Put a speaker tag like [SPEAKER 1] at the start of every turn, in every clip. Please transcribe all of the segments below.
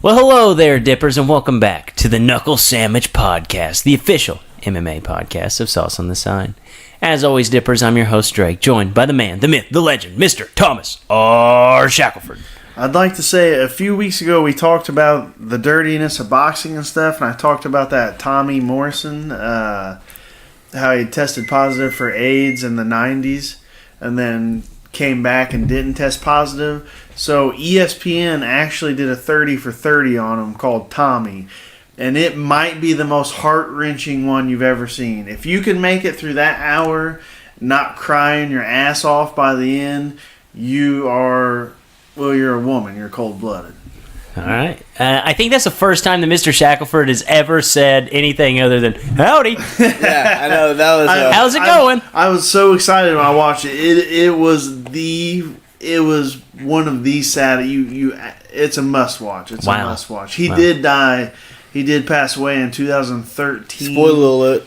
[SPEAKER 1] Well, hello there, Dippers, and welcome back to the Knuckle Sammich podcast, the official MMA podcast of Sauce on the Side. As always, Dippers, I'm your host, Drake, joined by the man, the myth, the legend, Mr. Thomas R. Shackelford.
[SPEAKER 2] I'd like to say a few weeks ago we talked about the dirtiness of boxing and stuff, and I talked about that Tommy Morrison, how he tested positive for AIDS in the 90s and then came back and didn't test positive. So ESPN actually did a 30 for 30 on him called Tommy, and it might be the most heart-wrenching one you've ever seen. If you can make it through that hour, not crying your ass off by the end, you're a woman. You're cold-blooded.
[SPEAKER 1] All right. I think that's the first time that Mr. Shackelford has ever said anything other than, howdy.
[SPEAKER 3] Yeah, I know. That was...
[SPEAKER 1] How's it going?
[SPEAKER 2] I was so excited when I watched it. It was one of the sad. It's a must watch. It's a must watch. He did die. He did pass away in 2013.
[SPEAKER 3] Spoiler alert.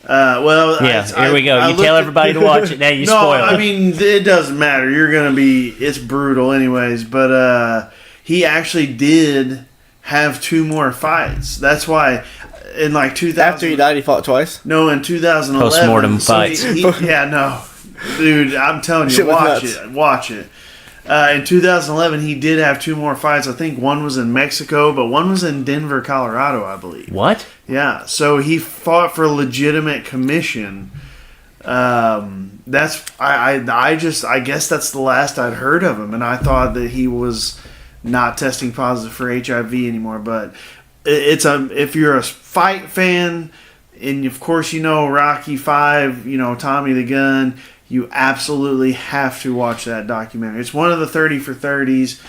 [SPEAKER 1] Here we go. You tell everybody to watch it. Now you spoil it.
[SPEAKER 2] I mean, it doesn't matter. It's brutal anyways. But he actually did have 2 more fights. That's why in like 2000.
[SPEAKER 3] After he died, he fought twice?
[SPEAKER 2] No, in 2011.
[SPEAKER 1] Post-mortem fights.
[SPEAKER 2] No. Dude, I'm telling you, watch it. In 2011, he did have 2 more fights. I think one was in Mexico, but one was in Denver, Colorado, I believe.
[SPEAKER 1] What?
[SPEAKER 2] Yeah, so he fought for a legitimate commission. I guess that's the last I'd heard of him, and I thought that he was not testing positive for HIV anymore. But if you're a fight fan, and of course you know Rocky V, Tommy the Gun, you absolutely have to watch that documentary. It's one of the 30 for 30s,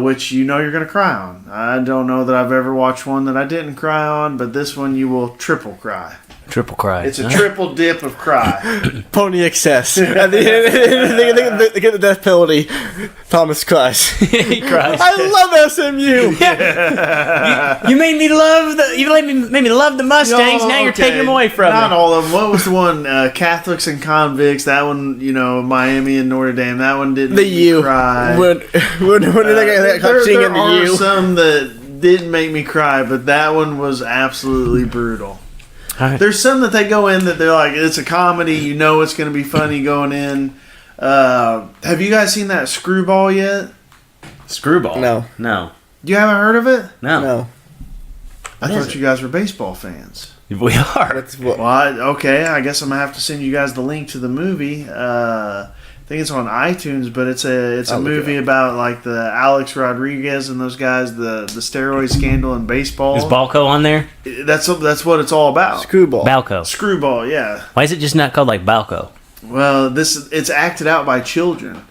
[SPEAKER 2] which you're going to cry on. I don't know that I've ever watched one that I didn't cry on, but this one you will triple cry.
[SPEAKER 1] Triple cry.
[SPEAKER 2] It's a triple dip of cry.
[SPEAKER 3] Pony excess. At the end, they get the death penalty. Thomas cries.
[SPEAKER 1] He cries.
[SPEAKER 3] I love SMU.
[SPEAKER 1] Yeah. You made me love the Mustangs. Now you're taking them away from me.
[SPEAKER 2] Not all of them. What was the one? Catholics and convicts. That one, Miami and Notre Dame. That one didn't make me cry.
[SPEAKER 3] When did I get singing the U?
[SPEAKER 2] There are some that didn't make me cry, but that one was absolutely brutal.
[SPEAKER 1] Right.
[SPEAKER 2] There's some that they go in that they're like, it's a comedy, it's going to be funny going in. Have you guys seen that Screwball yet?
[SPEAKER 1] Screwball?
[SPEAKER 3] No.
[SPEAKER 2] You haven't heard of it?
[SPEAKER 3] No.
[SPEAKER 2] I thought you guys were baseball fans.
[SPEAKER 1] We are.
[SPEAKER 2] I guess I'm going to have to send you guys the link to the movie. I think it's on iTunes, but it's a movie about like the Alex Rodriguez and those guys, the steroid scandal in baseball.
[SPEAKER 1] Is Balco on there?
[SPEAKER 2] That's what it's all about.
[SPEAKER 1] Balco.
[SPEAKER 2] Screwball, yeah.
[SPEAKER 1] Why is it just not called like Balco?
[SPEAKER 2] Well, it's acted out by children.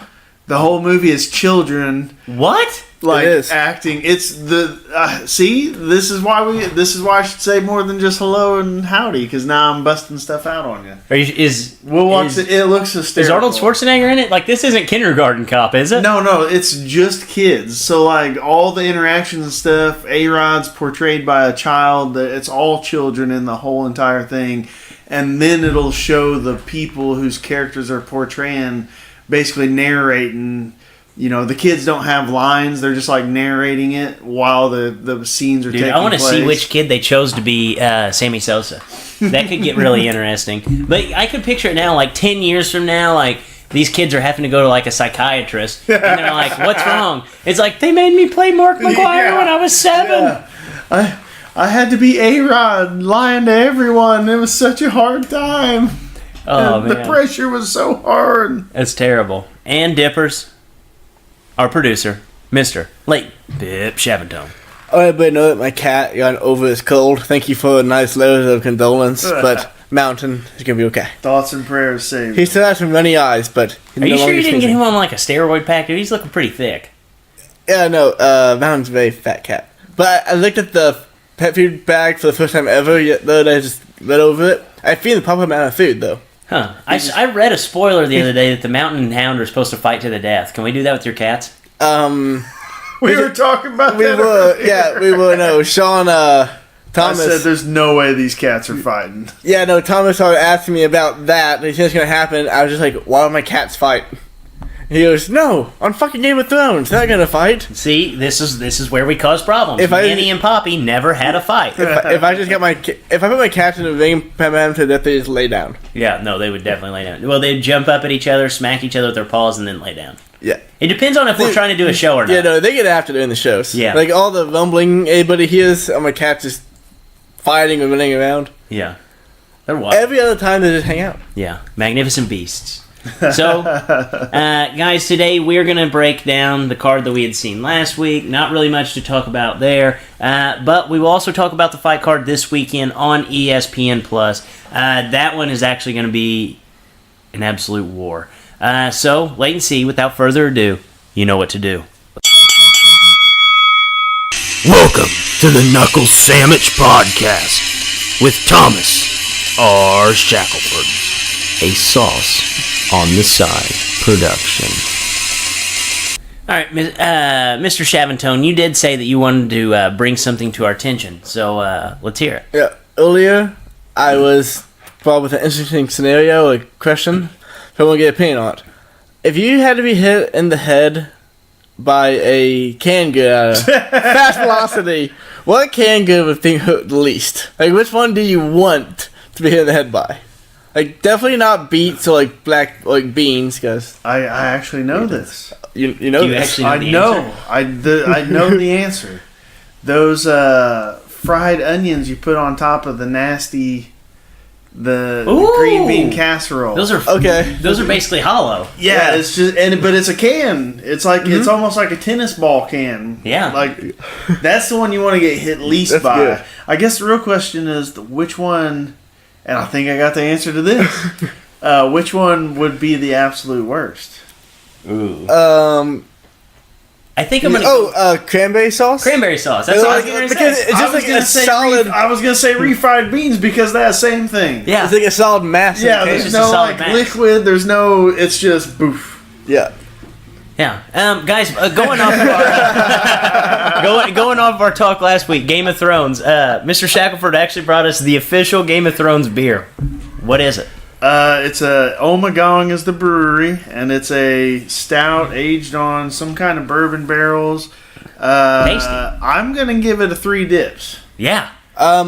[SPEAKER 2] The whole movie is children.
[SPEAKER 1] What?
[SPEAKER 2] Like acting. It's the see. This is why I should say more than just hello and howdy, because now I'm busting stuff out on you.
[SPEAKER 1] We'll
[SPEAKER 2] watch it. It looks hysterical.
[SPEAKER 1] Is Arnold Schwarzenegger in it? Like, this isn't Kindergarten Cop, is it?
[SPEAKER 2] No. It's just kids. So like all the interactions and stuff. A-Rod's portrayed by a child. It's all children in the whole entire thing, and then it'll show the people whose characters are portraying, basically narrating. The kids don't have lines. They're just like narrating it while the scenes are taking place.
[SPEAKER 1] I want to see which kid they chose to be Sammy Sosa. That could get really interesting. But I could picture it now, like 10 years from now, like these kids are having to go to like a psychiatrist. And they're like, what's wrong? It's like, they made me play Mark McGuire when I was 7.
[SPEAKER 2] Yeah. I had to be A-Rod, lying to everyone. It was such a hard time.
[SPEAKER 1] Oh, man.
[SPEAKER 2] The pressure was so hard.
[SPEAKER 1] That's terrible. And Dippers. Our producer, Mr. Late Bip Shaventone.
[SPEAKER 3] Everybody know that my cat got over his cold. Thank you for a nice letter of condolence, but Mountain is going to be okay.
[SPEAKER 2] Thoughts and prayers saved.
[SPEAKER 3] He still has some runny eyes, but...
[SPEAKER 1] Are you sure you didn't get him on like a steroid pack? Dude, he's looking pretty thick.
[SPEAKER 3] Yeah, no, Mountain's a very fat cat. But I looked at the pet food bag for the first time ever, though I just read over it. I feel the proper amount of food, though.
[SPEAKER 1] Huh. I read a spoiler the other day that the Mountain and Hound are supposed to fight to the death. Can we do that with your cats?
[SPEAKER 2] We were talking about that.
[SPEAKER 3] We were. No, Sean, Thomas
[SPEAKER 2] I said there's no way these cats are fighting.
[SPEAKER 3] Yeah, no, Thomas started asking me about that. He said it's going to happen. I was just like, why don't my cats fight? He goes, "No, on fucking Game of Thrones, they're not gonna fight."
[SPEAKER 1] See, this is where we cause problems.
[SPEAKER 3] If
[SPEAKER 1] Annie and Poppy never had a fight.
[SPEAKER 3] If I put my cat in a ring, put him to death, they just lay down.
[SPEAKER 1] Yeah, no, they would definitely lay down. Well, they'd jump up at each other, smack each other with their paws, and then lay down.
[SPEAKER 3] Yeah.
[SPEAKER 1] It depends on if we're trying to do a show or not.
[SPEAKER 3] Yeah, no, they get after doing the shows.
[SPEAKER 1] Yeah.
[SPEAKER 3] Like all the rumbling anybody hears, my cat just fighting and running around.
[SPEAKER 1] Yeah. They're wild.
[SPEAKER 3] Every other time they just hang out.
[SPEAKER 1] Yeah, magnificent beasts. So, guys, today we're going to break down the card that we had seen last week. Not really much to talk about there, but we will also talk about the fight card this weekend on ESPN+. That one is actually going to be an absolute war. So, wait and see. Without further ado, you know what to do.
[SPEAKER 4] Welcome to the Knuckle Sammich Podcast with Thomas R. Shackelford, a Sauce on the Side production.
[SPEAKER 1] All right, Mr. Shaventone, you did say that you wanted to bring something to our attention, so let's hear it.
[SPEAKER 3] Yeah. Earlier, I was brought with an interesting scenario, a question. So I want to get an opinion on it. If you had to be hit in the head by a canned good at a fast velocity, what canned good would think hurt the least? Like, which one do you want to be hit in the head by? Like, definitely not beets or like beans, because
[SPEAKER 2] I actually know this.
[SPEAKER 3] you know
[SPEAKER 1] Do you
[SPEAKER 3] this.
[SPEAKER 1] actually know
[SPEAKER 2] I
[SPEAKER 1] the
[SPEAKER 2] know.
[SPEAKER 1] answer?
[SPEAKER 2] I know the answer. Those fried onions you put on top of the nasty the
[SPEAKER 1] Ooh.
[SPEAKER 2] green bean casserole.
[SPEAKER 1] Those are
[SPEAKER 3] Okay.
[SPEAKER 1] Those are basically hollow.
[SPEAKER 2] yeah, it's just but it's a can. It's like it's almost like a tennis ball can.
[SPEAKER 1] Yeah.
[SPEAKER 2] like that's the one you want to get hit least
[SPEAKER 3] That's
[SPEAKER 2] by.
[SPEAKER 3] good.
[SPEAKER 2] I guess the real question is which one, and I think I got the answer to this. Which one would be the absolute worst?
[SPEAKER 1] Ooh. I think I'm gonna
[SPEAKER 3] cranberry sauce?
[SPEAKER 1] cranberry sauce. That's all I was gonna
[SPEAKER 3] Because
[SPEAKER 1] say.
[SPEAKER 3] it's just like a solid.
[SPEAKER 2] I was gonna say refried beans because that same thing.
[SPEAKER 1] Yeah.
[SPEAKER 3] It's like a solid mass.
[SPEAKER 2] Yeah,
[SPEAKER 3] in the
[SPEAKER 2] there's
[SPEAKER 1] just
[SPEAKER 3] can.
[SPEAKER 1] a
[SPEAKER 2] no
[SPEAKER 1] solid
[SPEAKER 2] like
[SPEAKER 1] mass.
[SPEAKER 2] liquid. There's no. It's just boof.
[SPEAKER 3] Yeah.
[SPEAKER 1] Yeah, guys, going off of our going off of our talk last week, Game of Thrones. Mr. Shackelford actually brought us the official Game of Thrones beer. What is it?
[SPEAKER 2] It's a Omagong is the brewery, and it's a stout aged on some kind of bourbon barrels.
[SPEAKER 1] Tasty.
[SPEAKER 2] I'm gonna give it a 3 dips.
[SPEAKER 1] Yeah,
[SPEAKER 3] I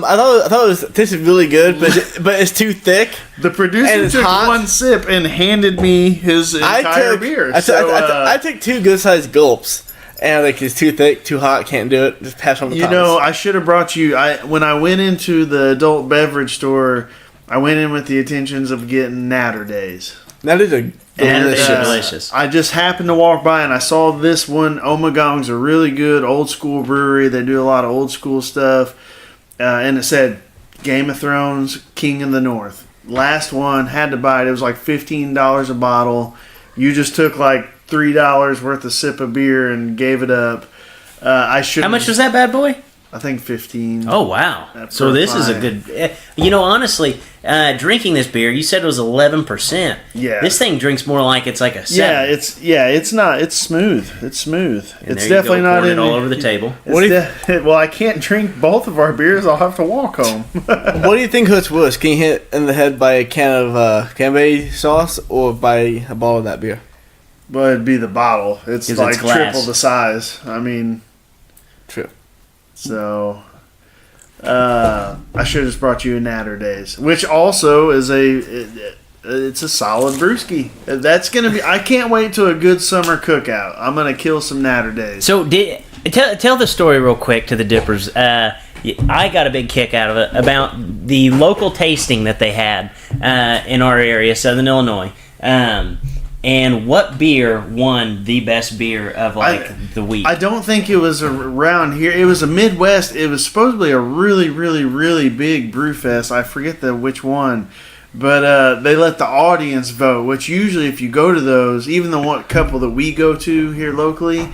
[SPEAKER 3] thought it tasted really good, but it's too thick.
[SPEAKER 2] The
[SPEAKER 3] And
[SPEAKER 2] producer
[SPEAKER 3] it's
[SPEAKER 2] took
[SPEAKER 3] hot.
[SPEAKER 2] one sip and handed me his entire beer.
[SPEAKER 3] I took 2 good sized gulps, and like it's too thick, too hot, can't do it. Just pass on the
[SPEAKER 2] You know, I should have brought you. When I went into the adult beverage store, I went in with the intentions of getting Natter Days.
[SPEAKER 3] that is a
[SPEAKER 2] And,
[SPEAKER 3] delicious.
[SPEAKER 1] delicious.
[SPEAKER 2] I just happened to walk by and I saw this one. Omagong's a really good old school brewery. They do a lot of old school stuff. And it said Game of Thrones, King of the North. Last one, had to buy it. It was like $15 a bottle. You just took like $3 worth of sip of beer and gave it up. I should.
[SPEAKER 1] how much was that bad boy?
[SPEAKER 2] I think 15.
[SPEAKER 1] Oh wow!
[SPEAKER 2] That's
[SPEAKER 1] So this is a
[SPEAKER 2] fine.
[SPEAKER 1] good. Honestly, drinking this beer, you said it was 11%.
[SPEAKER 2] Yeah.
[SPEAKER 1] This thing drinks more like it's like a 7.
[SPEAKER 2] It's not. It's smooth. It's smooth.
[SPEAKER 1] And
[SPEAKER 2] It's
[SPEAKER 1] there you
[SPEAKER 2] definitely
[SPEAKER 1] go,
[SPEAKER 2] not
[SPEAKER 1] pouring
[SPEAKER 2] in
[SPEAKER 1] it all over the table.
[SPEAKER 2] Well, I can't drink both of our beers. I'll have to walk home.
[SPEAKER 3] What do you think hurts worse? Getting hit in the head by a can of cranberry sauce or by a bottle of that beer?
[SPEAKER 2] But it'd be the bottle. It's
[SPEAKER 1] 'Cause
[SPEAKER 2] like
[SPEAKER 1] it's glass.
[SPEAKER 2] triple the size. I mean,
[SPEAKER 3] True.
[SPEAKER 2] so I should have just brought you a Natter Days, which also is it's a solid brewski. That's gonna be. I can't wait to a good summer cookout. I'm gonna kill some Natter Days.
[SPEAKER 1] So tell the story real quick to the Dippers. I got a big kick out of it about the local tasting that they had in our area, Southern Illinois. And what beer won the best beer of the week?
[SPEAKER 2] I don't think it was around here. It was a Midwest. It was supposedly a really, really, really big brew fest. I forget which one. But they let the audience vote, which usually if you go to those, even the one couple that we go to here locally,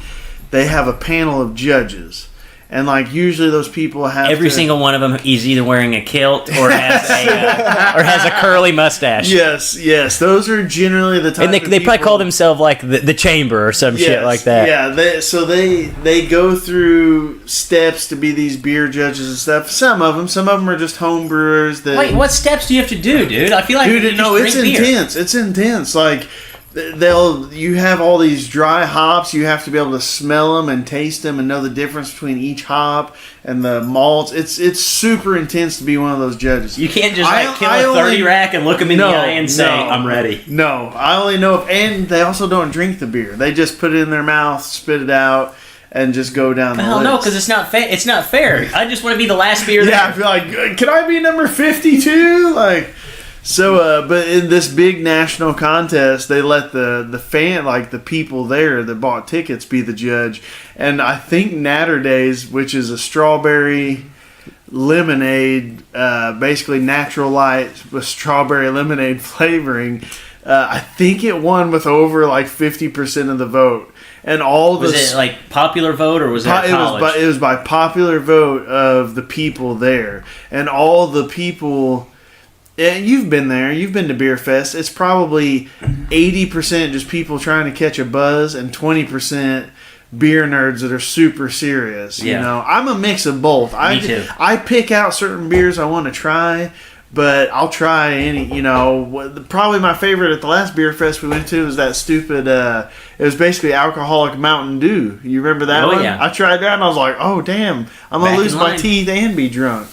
[SPEAKER 2] they have a panel of judges. And like usually those people have
[SPEAKER 1] Every single one of them is either wearing a kilt or has a curly mustache.
[SPEAKER 2] Yes. Those are generally the type
[SPEAKER 1] And they
[SPEAKER 2] of
[SPEAKER 1] probably call
[SPEAKER 2] people-
[SPEAKER 1] themselves like the chamber or some shit like that.
[SPEAKER 2] Yeah, they go through steps to be these beer judges and stuff. Some of them are just home brewers. That
[SPEAKER 1] Wait, what steps do you have to do, dude? I feel like
[SPEAKER 2] dude,
[SPEAKER 1] you
[SPEAKER 2] no,
[SPEAKER 1] just
[SPEAKER 2] it's
[SPEAKER 1] drink beer.
[SPEAKER 2] intense. It's intense. Like you have all these dry hops. You have to be able to smell them and taste them and know the difference between each hop and the malts. It's super intense to be one of those judges.
[SPEAKER 1] You can't just kill a 30 rack and look them in the eye and say, I'm ready.
[SPEAKER 2] No, I only know and they also don't drink the beer. They just put it in their mouth, spit it out, and just go down the list.
[SPEAKER 1] No, because it's not fair. It's not fair. I just want to be the last beer there.
[SPEAKER 2] Yeah, I feel like, can I be number 52? So, but in this big national contest, they let the fan, the people there that bought tickets, be the judge. And I think Natter Days, which is a strawberry lemonade, basically natural light with strawberry lemonade flavoring, I think it won with over 50% of the vote. And
[SPEAKER 1] was it popular vote or was it college?
[SPEAKER 2] It was by popular vote of the people there, and all the people. And you've been there. You've been to Beer Fest. It's probably 80% just people trying to catch a buzz, and 20% beer nerds that are super serious.
[SPEAKER 1] Yeah.
[SPEAKER 2] You know, I'm a mix of both.
[SPEAKER 1] Me too.
[SPEAKER 2] I pick out certain beers I want to try, but I'll try any. You know, probably my favorite at the last Beer Fest we went to was that stupid. It was basically alcoholic Mountain Dew. You remember that one?
[SPEAKER 1] Yeah.
[SPEAKER 2] I tried that and I was like, oh damn, I'm gonna
[SPEAKER 1] Back
[SPEAKER 2] lose
[SPEAKER 1] in
[SPEAKER 2] my
[SPEAKER 1] line.
[SPEAKER 2] teeth and be drunk.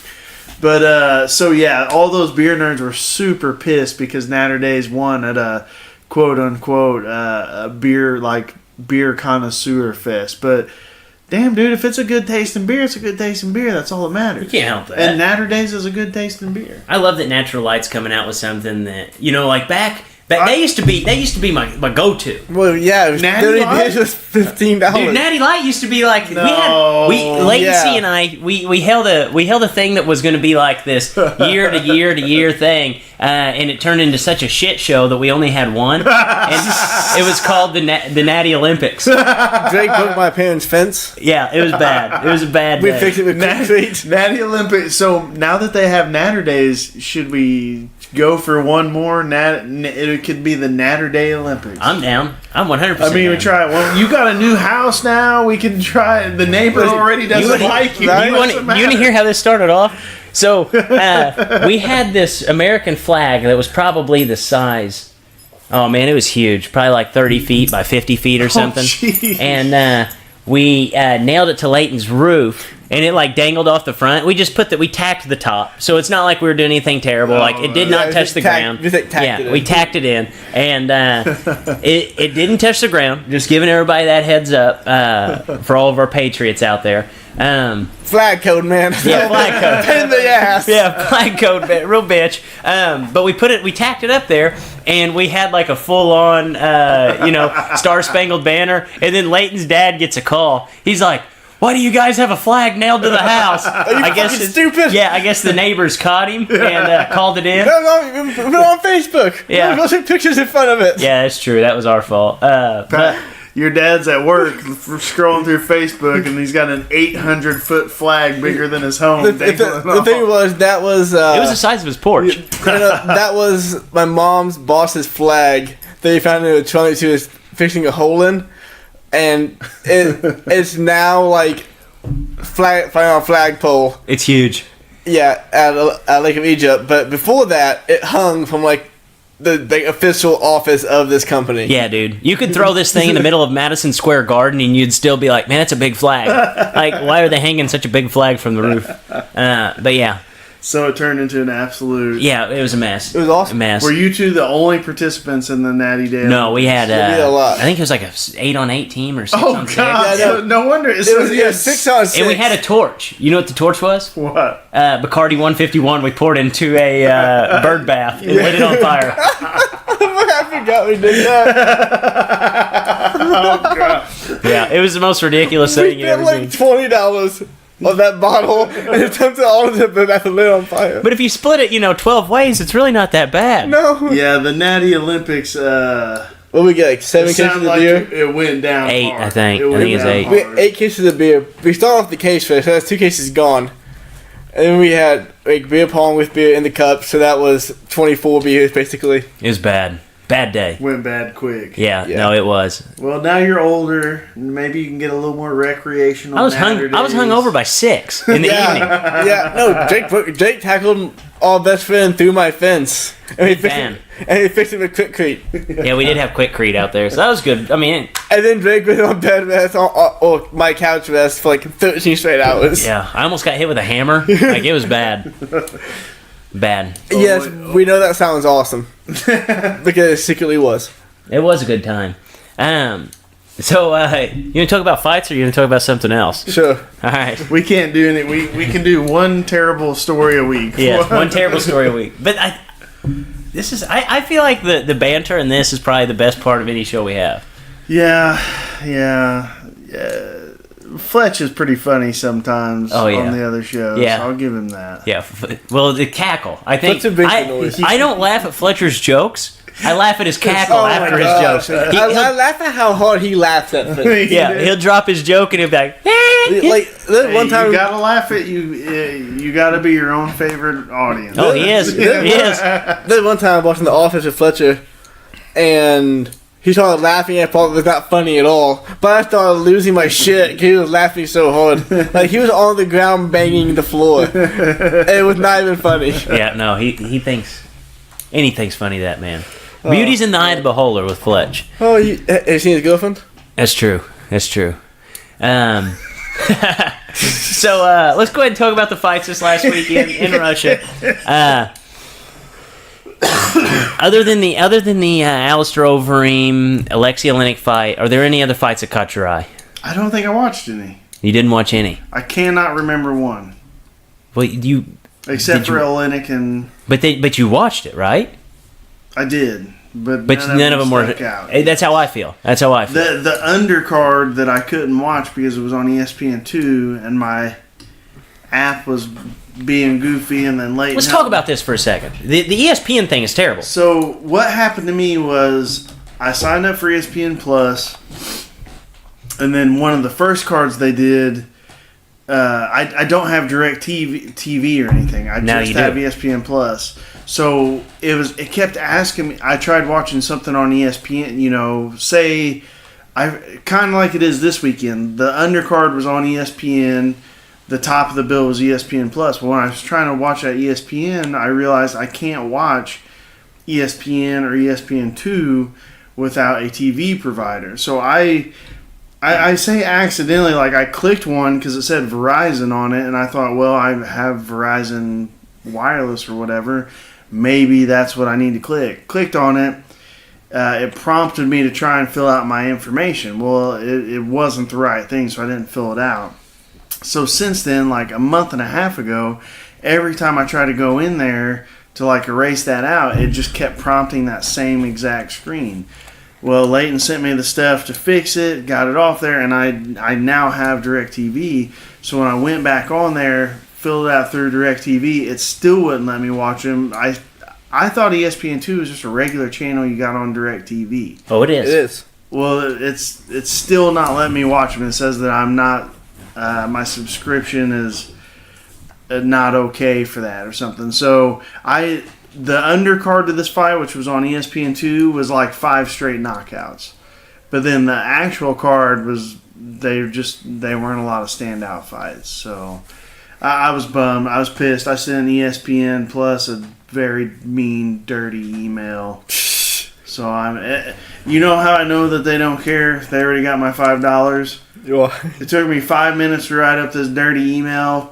[SPEAKER 2] But, so yeah, all those beer nerds were super pissed because Natter Days won at a quote-unquote a beer connoisseur fest. But, damn, dude, if it's a good tasting beer, it's a good tasting beer. That's all that matters.
[SPEAKER 1] You can't help that.
[SPEAKER 2] And Natter Days is a good tasting beer.
[SPEAKER 1] I love that Natural Light's coming out with something that, back they used to be my go-to.
[SPEAKER 3] Well, yeah, it was
[SPEAKER 2] Natty
[SPEAKER 3] 30
[SPEAKER 2] Light?
[SPEAKER 3] beers was $15.
[SPEAKER 1] Dude, Natty Light used to be Latency
[SPEAKER 3] yeah.
[SPEAKER 1] and I we held a thing that was going to be like this year to year to year thing, and it turned into such a shit show that we only had one, and it was called the Natty Olympics.
[SPEAKER 3] Drake broke my parents' fence.
[SPEAKER 1] Yeah, it was bad. It was a bad
[SPEAKER 3] We
[SPEAKER 1] day.
[SPEAKER 3] fixed it with concrete.
[SPEAKER 2] Natty Olympics. So now that they have Natter Days, should we go for one more? It could be the Natter Day Olympics.
[SPEAKER 1] I'm down. I'm 100%.
[SPEAKER 2] I mean,
[SPEAKER 1] down.
[SPEAKER 2] we try it. Well, you got a new house now. We can try it. The neighbor already doesn't like you.
[SPEAKER 1] You want to hear how this started off? So we had this American flag that was probably the size. Oh man, it was huge. Probably like 30 feet by 50 feet or something.
[SPEAKER 2] Jeez.
[SPEAKER 1] And we nailed it to Leighton's roof. And it dangled off the front. We just we tacked the top, so it's not like we were doing anything terrible. It did not touch the ground.
[SPEAKER 3] We
[SPEAKER 1] tacked it in, and it didn't touch the ground. Just giving everybody that heads up for all of our patriots out there.
[SPEAKER 3] Flag code, man.
[SPEAKER 1] Yeah, flag code.
[SPEAKER 3] Pain in the ass.
[SPEAKER 1] Yeah, flag code, real bitch. But we tacked it up there, and we had a full on, Star Spangled Banner. And then Leighton's dad gets a call. He's like, why do you guys have a flag nailed to the house?
[SPEAKER 3] I guess stupid.
[SPEAKER 1] Yeah, I guess the neighbors caught him and called it in.
[SPEAKER 3] Put it on Facebook.
[SPEAKER 1] Yeah.
[SPEAKER 3] We'll take pictures in front of it.
[SPEAKER 1] Yeah, that's true. That was our fault. But
[SPEAKER 2] Your dad's at work scrolling through Facebook, and he's got an 800-foot flag bigger than his home.
[SPEAKER 3] The thing was, that was...
[SPEAKER 1] it was the size of his porch.
[SPEAKER 3] That was my mom's boss's flag that he found in a trunk she was fixing a hole in. And it's now flying on a flagpole.
[SPEAKER 1] It's huge.
[SPEAKER 3] Yeah, at Lake of Egypt. But before that, it hung from the official office of this company.
[SPEAKER 1] Yeah, dude. You could throw this thing in the middle of Madison Square Garden and you'd still be like, man, that's a big flag. Why are they hanging such a big flag from the roof? But yeah.
[SPEAKER 2] So it turned into an absolute...
[SPEAKER 1] Yeah, it was a mess.
[SPEAKER 3] It was awesome.
[SPEAKER 1] A mess.
[SPEAKER 2] Were you two the only participants in the Natty Day?
[SPEAKER 1] No, we had...
[SPEAKER 3] We had a lot.
[SPEAKER 1] I think it was a 8-on-8 team or 6-on-6.
[SPEAKER 2] Oh, God.
[SPEAKER 3] Yeah,
[SPEAKER 2] no wonder.
[SPEAKER 3] It was 6-on-6.
[SPEAKER 1] And we had a torch. You know what the torch was?
[SPEAKER 2] What?
[SPEAKER 1] Bacardi 151 we poured into a bird bath and lit it on fire.
[SPEAKER 3] I forgot we did that.
[SPEAKER 2] Oh, God.
[SPEAKER 1] Yeah, it was the most ridiculous thing
[SPEAKER 3] We
[SPEAKER 1] you ever
[SPEAKER 3] spent
[SPEAKER 1] seen.
[SPEAKER 3] $20 on that bottle, and it dumped it all into the bath and lit on fire.
[SPEAKER 1] But if you split it, 12 ways, it's really not that bad.
[SPEAKER 3] No.
[SPEAKER 2] Yeah, the Natty Olympics...
[SPEAKER 3] What we get, 7
[SPEAKER 2] it
[SPEAKER 3] cases
[SPEAKER 2] sounded
[SPEAKER 3] of
[SPEAKER 2] like
[SPEAKER 3] beer?
[SPEAKER 2] it went down
[SPEAKER 1] 8,
[SPEAKER 2] hard.
[SPEAKER 1] I think.
[SPEAKER 2] It
[SPEAKER 1] I
[SPEAKER 2] went
[SPEAKER 1] think it's
[SPEAKER 2] down
[SPEAKER 1] 8.
[SPEAKER 3] We had
[SPEAKER 2] hard.
[SPEAKER 3] 8 cases of beer. We started off the case first, so that's 2 cases gone. And then we had beer pong with beer in the cup, so that was 24 beers basically.
[SPEAKER 1] It was bad. Bad day.
[SPEAKER 2] Went bad quick.
[SPEAKER 1] Yeah,
[SPEAKER 3] Yeah.
[SPEAKER 1] no, it was.
[SPEAKER 2] Well, now you're older. Maybe you can get a little more recreational.
[SPEAKER 1] I was hung over by 6 in the evening.
[SPEAKER 3] Yeah, no, Jake tackled all best friend through my fence. And he fixed it with Quickcrete.
[SPEAKER 1] Yeah, we did have Quickcrete out there, so that was good. I mean,
[SPEAKER 3] And then Drake was on bed rest, or my couch rest for like 13 straight hours.
[SPEAKER 1] yeah, I almost got hit with a hammer. Like, it was bad. Bad.
[SPEAKER 3] Yes, we know that sounds awesome. Because it secretly was.
[SPEAKER 1] It was a good time. So, you want to talk about fights, or you want to talk about something else?
[SPEAKER 3] Sure.
[SPEAKER 1] All right.
[SPEAKER 2] We can't do any. We can do one terrible story a week.
[SPEAKER 1] Yeah, one terrible story a week. But I feel like the banter in this is probably the best part of any show we have.
[SPEAKER 2] Yeah. Fletch is pretty funny sometimes
[SPEAKER 1] Oh, yeah.
[SPEAKER 2] on the other shows.
[SPEAKER 1] Yeah.
[SPEAKER 2] I'll give him that.
[SPEAKER 1] Yeah. Well, the cackle. I think
[SPEAKER 3] Fletcher makes the noise.
[SPEAKER 1] I don't laugh at Fletcher's jokes. I laugh at his cackle
[SPEAKER 3] Oh my
[SPEAKER 1] after his
[SPEAKER 3] gosh.
[SPEAKER 1] jokes.
[SPEAKER 3] I laugh at how hard he laughs at things.
[SPEAKER 1] Yeah, he'll drop his joke and he'll be like,
[SPEAKER 3] Like,
[SPEAKER 2] Hey,
[SPEAKER 3] one time.
[SPEAKER 2] you gotta laugh at you. You gotta be your own favorite audience.
[SPEAKER 1] oh, he is. He is.
[SPEAKER 3] There's one time I was watching The Office with Fletcher, and he started laughing at part that was not funny at all. But I started losing my shit because he was laughing so hard. Like, he was on the ground banging the floor. And it was not even funny.
[SPEAKER 1] Yeah, no, he thinks anything's funny, that man. Beauty's in the eye of the beholder with Fletch.
[SPEAKER 3] Oh, have you seen his girlfriend?
[SPEAKER 1] That's true. That's true. So let's go ahead and talk about the fights this last week in Russia. Other than the Alistair Overeem, Alexei Oleinik fight, are there any other fights that caught your eye?
[SPEAKER 2] I don't think I watched any.
[SPEAKER 1] You didn't watch any.
[SPEAKER 2] I cannot remember one.
[SPEAKER 1] Well, you
[SPEAKER 2] Except
[SPEAKER 1] Did
[SPEAKER 2] for
[SPEAKER 1] you-
[SPEAKER 2] Oleinik, and
[SPEAKER 1] but you watched it, right?
[SPEAKER 2] I did. But
[SPEAKER 1] None of them were.
[SPEAKER 2] stuck out.
[SPEAKER 1] Hey, that's how I feel. That's how I feel.
[SPEAKER 2] The undercard that I couldn't watch because it was on ESPN2 and my app was being goofy and then late.
[SPEAKER 1] Let's talk about this for a second. The ESPN thing is terrible.
[SPEAKER 2] So what happened to me was I signed up for ESPN Plus, and then one of the first cards they did. I don't have direct TV or anything. I
[SPEAKER 1] Now
[SPEAKER 2] just
[SPEAKER 1] you
[SPEAKER 2] have
[SPEAKER 1] do.
[SPEAKER 2] ESPN Plus. So it kept asking me. I tried watching something on ESPN. You know, say I kind of like it is this weekend. The undercard was on ESPN. The top of the bill was ESPN Plus. But when I was trying to watch that ESPN, I realized I can't watch ESPN or ESPN2 without a TV provider. So I say accidentally, like I clicked one because it said Verizon on it, and I thought, well, I have Verizon Wireless or whatever. Maybe that's what I need to click. Clicked on it. It prompted me to try and fill out my information. Well, it wasn't the right thing, so I didn't fill it out. So since then, like a month and a half ago, every time I try to go in there to like erase that out, it just kept prompting that same exact screen. Well, Leighton sent me the stuff to fix it, got it off there, and I now have DirecTV. So when I went back on there, filled it out through DirecTV, it still wouldn't let me watch them. I thought ESPN2 was just a regular channel you got on DirecTV.
[SPEAKER 1] Oh, it is.
[SPEAKER 3] It is.
[SPEAKER 2] Well, it's still not letting me watch them. It says that I'm not, my subscription is not okay for that or something. So the undercard to this fight, which was on ESPN2, was like 5 straight knockouts. But then the actual card was they weren't a lot of standout fights. So I was bummed. I was pissed. I sent ESPN Plus a very mean, dirty email. So you know how I know that they don't care? They already got my $5. It took me 5 minutes to write up this dirty email.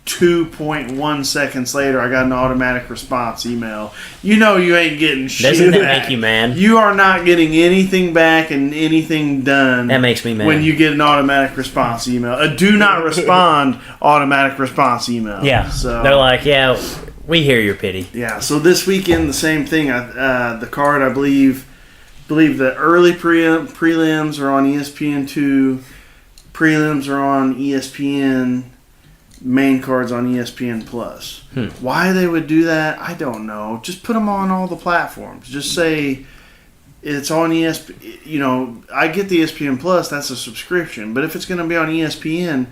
[SPEAKER 2] 22.1 seconds later, I got an automatic response email. You know you ain't getting shit
[SPEAKER 1] Doesn't that
[SPEAKER 2] back.
[SPEAKER 1] make you mad?
[SPEAKER 2] You are not getting anything back and anything done.
[SPEAKER 1] That makes me mad.
[SPEAKER 2] When you get an automatic response email. A do not respond automatic response email.
[SPEAKER 1] Yeah.
[SPEAKER 2] So
[SPEAKER 1] They're like, yeah, we hear your pity.
[SPEAKER 2] yeah, so this weekend the same thing. The card, I believe the early prelims are on ESPN2, prelims are on ESPN, main cards on ESPN Plus. Why they would do that, I don't know. Just put them on all the platforms. Just say it's on ESPN. You know, I get the ESPN Plus. That's a subscription. But if it's going to be on ESPN,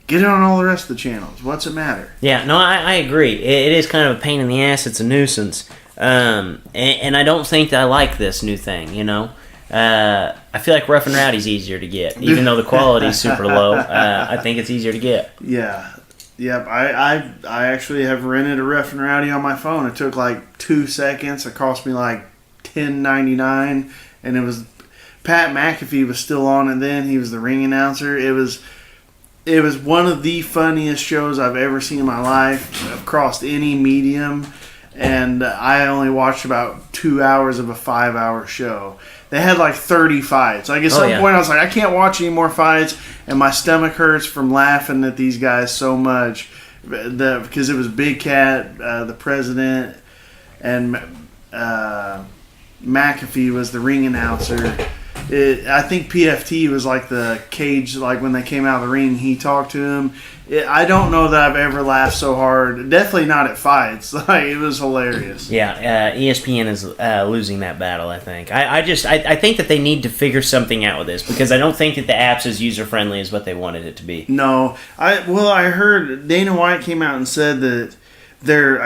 [SPEAKER 2] get it on all the rest of the channels. What's it matter?
[SPEAKER 1] Yeah, no, I agree. It is kind of a pain in the ass. It's a nuisance. And I don't think that I like this new thing, you know? I feel like Rough and Rowdy's easier to get. Even though the quality's super low, I think it's easier to get.
[SPEAKER 2] Yeah. Yep. I actually have rented a Rough and Rowdy on my phone. It took like 2 seconds. It cost me like $10.99, and it was Pat McAfee was still on it then. He was the ring announcer. It was one of the funniest shows I've ever seen in my life across any medium, and I only watched about 2 hours of a 5-hour show. They had like 30 fights. Like at some point I was like, I can't watch any more fights, and my stomach hurts from laughing at these guys so much because it was Big Cat, the president, and McAfee was the ring announcer. I think PFT was like the cage, like when they came out of the ring, he talked to him. I don't know that I've ever laughed so hard. Definitely not at fights. Like, it was hilarious.
[SPEAKER 1] Yeah, ESPN is losing that battle, I think. I think that they need to figure something out with this, because I don't think that the app's as user-friendly as what they wanted it to be.
[SPEAKER 2] No. I heard Dana White came out and said that their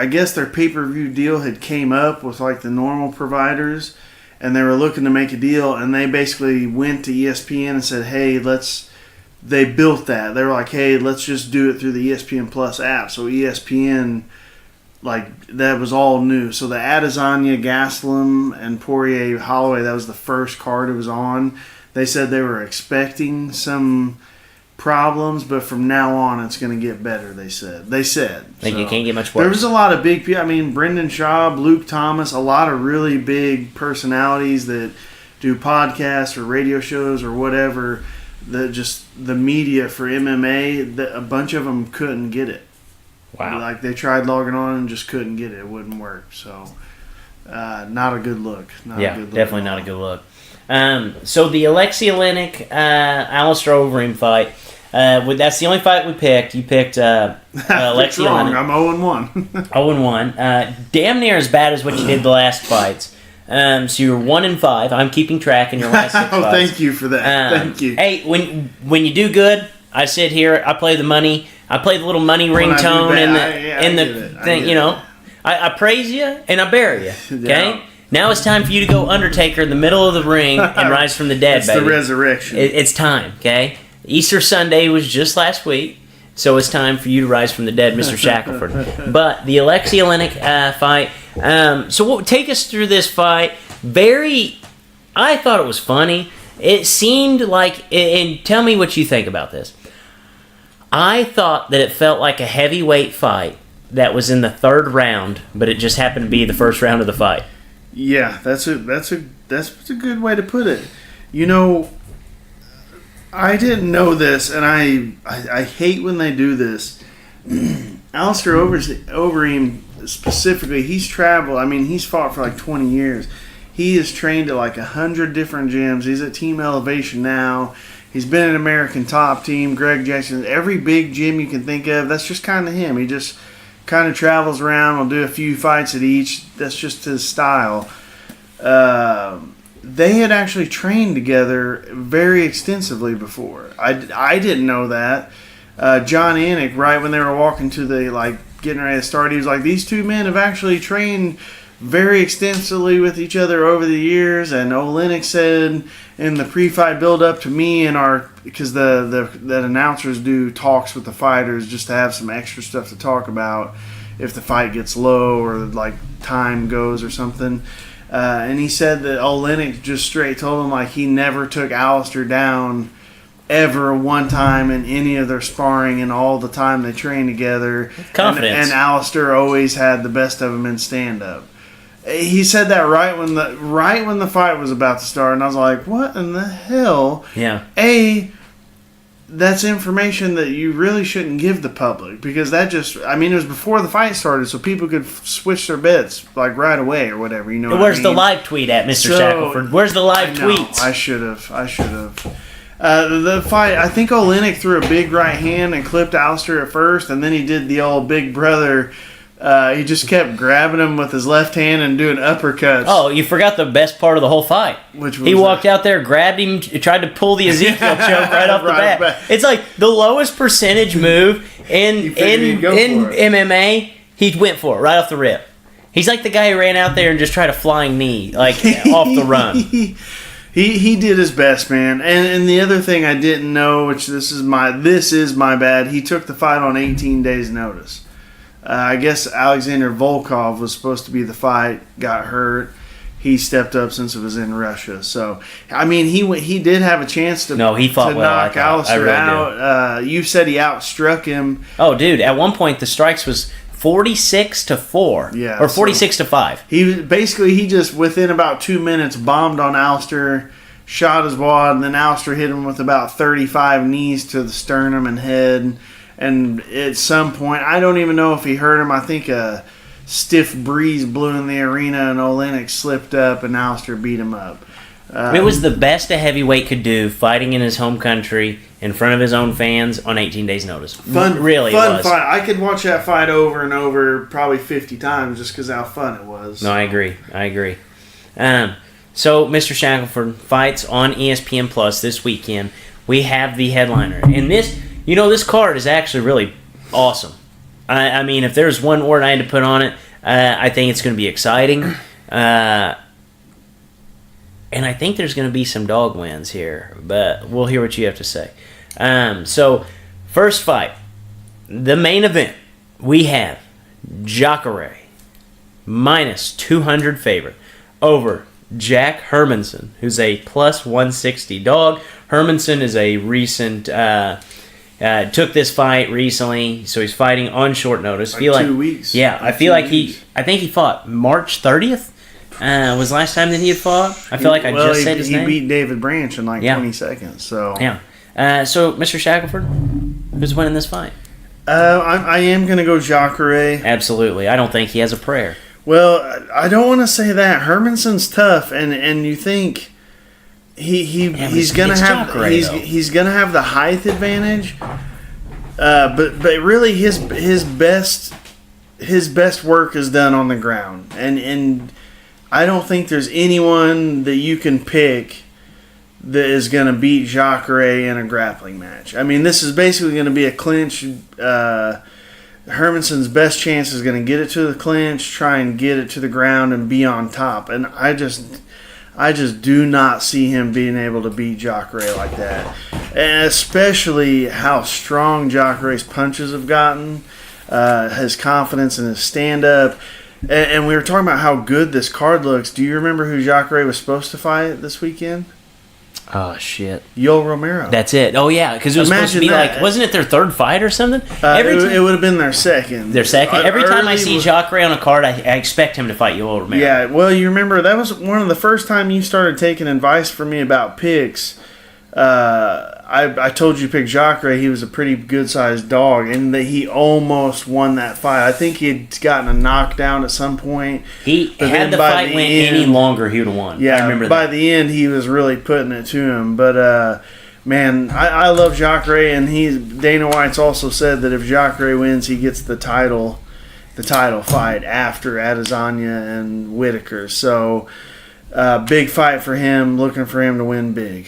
[SPEAKER 2] pay-per-view deal had came up with like the normal providers, and they were looking to make a deal, and they basically went to ESPN and said, hey, they built that. They were like, hey, let's just do it through the ESPN Plus app. So ESPN, like, that was all new. So the Adesanya, Gastelum, and Poirier Holloway, that was the first card it was on. They said they were expecting some problems, but from now on it's going to get better, they said.
[SPEAKER 1] Think it can't get much worse.
[SPEAKER 2] There was a lot of big people. I mean, Brendan Schaub, Luke Thomas, a lot of really big personalities that do podcasts or radio shows or whatever. The media for MMA, a bunch of them couldn't get it.
[SPEAKER 1] Wow.
[SPEAKER 2] Like, they tried logging on and just couldn't get it. It wouldn't work. So, not a good look.
[SPEAKER 1] Definitely not a good look. So the Alexei Oleinik, Alistair Overeem fight, that's the only fight we picked. You picked Alexei Oleinik.
[SPEAKER 2] I'm 0-1.
[SPEAKER 1] 0-1. Damn near as bad as what you did the last fights. So you're 1-5. I'm keeping track in your last 6 fights.
[SPEAKER 2] Thank you for that. Thank you.
[SPEAKER 1] Hey, when you do good, I sit here. I play the money. I play the little money ringtone in the thing. You know, I praise you and I bury you. Okay.
[SPEAKER 2] Yeah.
[SPEAKER 1] Now it's time for you to go Undertaker in the middle of the ring and rise from the dead,
[SPEAKER 2] it's
[SPEAKER 1] baby.
[SPEAKER 2] the resurrection.
[SPEAKER 1] It's time. Okay. Easter Sunday was just last week. So it's time for you to rise from the dead, Mr. Shackelford. But the Alexei Oleinik fight. Take us through this fight. I thought it was funny. It seemed like, and tell me what you think about this. I thought that it felt like a heavyweight fight that was in the 3rd round, but it just happened to be the 1st round of the fight.
[SPEAKER 2] Yeah, that's a good way to put it. You know, I didn't know this, and I hate when they do this. Alistair Overeem specifically, he's traveled. I mean, he's fought for like 20 years. He is trained at like 100 different gyms. He's at Team Elevation now. He's been an American Top Team, Greg Jackson, every big gym you can think of. That's just kind of him. He just kind of travels around. Will do a few fights at each. That's just his style. They had actually trained together very extensively before. I didn't know that. John Anik, right when they were walking to the, getting ready to start, he was like, these two men have actually trained very extensively with each other over the years. And Oleinik said in the pre-fight build-up to me because the announcers do talks with the fighters just to have some extra stuff to talk about if the fight gets low or time goes or something. And he said that Oleinik just straight told him he never took Alistair down ever one time in any of their sparring and all the time they trained together.
[SPEAKER 1] Confidence.
[SPEAKER 2] And Alistair always had the best of them in stand-up. He said that right when the fight was about to start, and I was like, what in the hell?
[SPEAKER 1] Yeah.
[SPEAKER 2] That's information that you really shouldn't give the public, because it was before the fight started, so people could switch their bets right away or whatever. You know.
[SPEAKER 1] Where's the live tweet at, Mr. Shackelford? Where's the live tweets?
[SPEAKER 2] I should have. The fight, I think Oleinik threw a big right hand and clipped Alistair at first, and then he did the old big brother. He just kept grabbing him with his left hand and doing uppercuts.
[SPEAKER 1] Oh, you forgot the best part of the whole fight.
[SPEAKER 2] Which was
[SPEAKER 1] he walked out there, grabbed him, tried to pull the Ezekiel choke right off the bat. It's like the lowest percentage move in MMA. He went for it right off the rip. He's like the guy who ran out there and just tried a flying knee, like off the run.
[SPEAKER 2] He did his best, man. And the other thing I didn't know, which this is my bad. He took the fight on 18 days' notice. I guess Alexander Volkov was supposed to be the fight, got hurt. He stepped up since it was in Russia. So, I mean, he did have a chance to
[SPEAKER 1] he fought
[SPEAKER 2] to
[SPEAKER 1] well,
[SPEAKER 2] knock Alistair
[SPEAKER 1] really
[SPEAKER 2] out. You said he outstruck him.
[SPEAKER 1] Oh, dude! At one point, the strikes was 46-4,
[SPEAKER 2] Yeah,
[SPEAKER 1] or 46-5.
[SPEAKER 2] He just within about 2 minutes bombed on Alistair, shot his wad, and then Alistair hit him with about 35 knees to the sternum and head. And at some point, I don't even know if he hurt him. I think a stiff breeze blew in the arena and Olenek slipped up and Alistair beat him up.
[SPEAKER 1] It was the best a heavyweight could do, fighting in his home country in front of his own fans on 18 days' notice.
[SPEAKER 2] Fun
[SPEAKER 1] was.
[SPEAKER 2] fight. I could watch that fight over and over probably 50 times just because how fun it was.
[SPEAKER 1] No, I agree. So, Mr. Shackelford fights on ESPN Plus this weekend. We have the headliner. And this card is actually really awesome. I mean, if there's one word I had to put on it, I think it's going to be exciting. And I think there's going to be some dog wins here, but we'll hear what you have to say. So, first fight, the main event, we have Jacare, minus 200 favorite, over Jack Hermanson, who's a plus 160 dog. Hermanson is a recent... took this fight recently, so he's fighting on short notice.
[SPEAKER 2] Like 2 weeks.
[SPEAKER 1] Yeah, I think he fought March 30th. Was the last time that he had fought? I feel like I just said his name.
[SPEAKER 2] He beat David Branch in 20 seconds. So
[SPEAKER 1] yeah. So Mr. Shackelford, who's winning this fight?
[SPEAKER 2] I am going to go Jacare.
[SPEAKER 1] Absolutely. I don't think he has a prayer.
[SPEAKER 2] Well, I don't want to say that. Hermanson's tough, and you think he's gonna have the height advantage, but really his best work is done on the ground, and I don't think there's anyone that you can pick that is going to beat Jacare in a grappling match. I mean, this is basically going to be a clinch. Hermanson's best chance is going to get it to the clinch, try and get it to the ground, and be on top. And I just do not see him being able to beat Jacare like that. And especially how strong Jacare's punches have gotten, his confidence in his stand-up. And we were talking about how good this card looks. Do you remember who Jacare was supposed to fight this weekend?
[SPEAKER 1] Oh, shit.
[SPEAKER 2] Yoel Romero.
[SPEAKER 1] That's it. Oh, yeah, because it was supposed to be
[SPEAKER 2] that.
[SPEAKER 1] Wasn't it their third fight or something?
[SPEAKER 2] It would have been their second.
[SPEAKER 1] Their second? Every time I see Jacare on a card, I expect him to fight Yoel Romero.
[SPEAKER 2] Yeah, well, you remember, that was one of the first time you started taking advice from me about picks. I told you to pick Jacare. He was a pretty good-sized dog, and that he almost won that fight. I think he had gotten a knockdown at some point.
[SPEAKER 1] Had the fight went any longer, he would have won.
[SPEAKER 2] Yeah,
[SPEAKER 1] I remember
[SPEAKER 2] by the end, he was really putting it to him. But, man, I love Jacare, and Dana White's also said that if Jacare wins, he gets the title fight after Adesanya and Whitaker. So, big fight for him, looking for him to win big.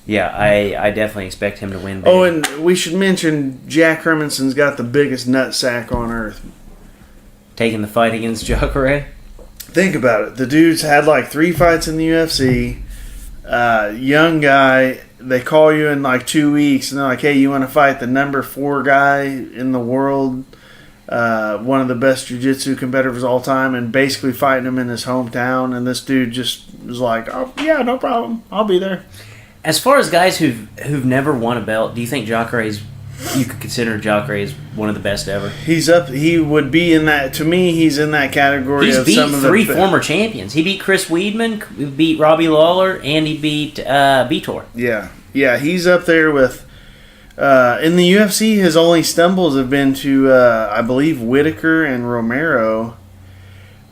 [SPEAKER 1] Yeah, I definitely expect him to win big.
[SPEAKER 2] Oh, and we should mention Jack Hermanson's got the biggest nutsack on earth.
[SPEAKER 1] Taking the fight against Jacare?
[SPEAKER 2] Think about it. The dude's had like 3 fights in the UFC. Young guy. They call you in like 2 weeks, and they're like, hey, you want to fight the number 4 guy in the world? One of the best jiu-jitsu competitors of all time, and basically fighting him in his hometown. And this dude just was like, oh, yeah, no problem. I'll be there.
[SPEAKER 1] As far as guys who've never won a belt, do you think you could consider Jacare as one of the best ever?
[SPEAKER 2] He's up. He would be in that. To me, he's in that category.
[SPEAKER 1] He's
[SPEAKER 2] of
[SPEAKER 1] beat
[SPEAKER 2] some of
[SPEAKER 1] 3 former champions. He beat Chris Weidman, he beat Robbie Lawler, and he beat Vitor.
[SPEAKER 2] Yeah. He's up there with. In the UFC, his only stumbles have been to, I believe, Whitaker and Romero.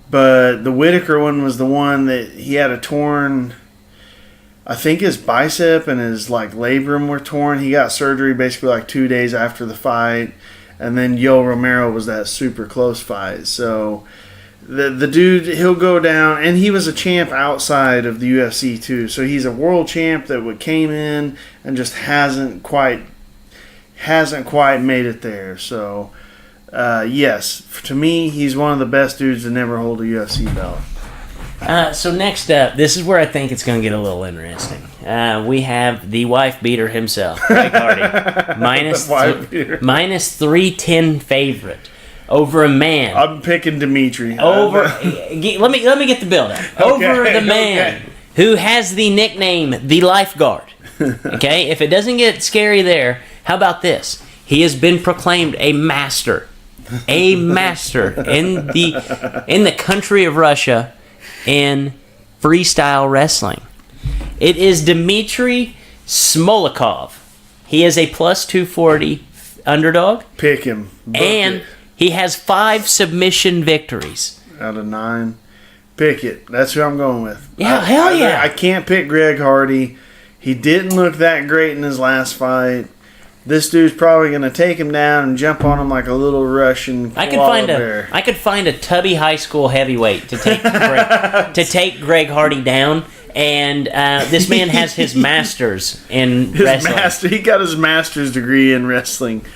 [SPEAKER 2] But the Whitaker one was the one that he had a torn. I think his bicep and his labrum were torn. He got surgery basically 2 days after the fight, and then Yoel Romero was that super close fight. So the dude, he'll go down, and he was a champ outside of the UFC too. So he's a world champ that came in and just hasn't quite made it there. So Yes, to me, he's one of the best dudes to never hold a UFC belt.
[SPEAKER 1] So next up, this is where I think it's going to get a little interesting. We have the wife beater himself, Greg Hardy, minus 310 favorite over a man.
[SPEAKER 2] I'm picking Dimitri.
[SPEAKER 1] Let me get the build up. Over the man who has the nickname the Lifeguard. Okay, if it doesn't get scary there, how about this? He has been proclaimed a master in the country of Russia in freestyle wrestling. It is Dmitry Smolikov. He is a plus 240 underdog.
[SPEAKER 2] Pick him. Book
[SPEAKER 1] and
[SPEAKER 2] it.
[SPEAKER 1] he has 5 submission victories.
[SPEAKER 2] Out of 9. Pick it. That's who I'm going with.
[SPEAKER 1] Yeah, hell yeah.
[SPEAKER 2] I can't pick Greg Hardy. He didn't look that great in his last fight. This dude's probably going to take him down and jump on him like a little Russian koala bear.
[SPEAKER 1] I could find a tubby high school heavyweight to take Greg Hardy down, and this man has his master's in wrestling.
[SPEAKER 2] He got his master's degree in wrestling.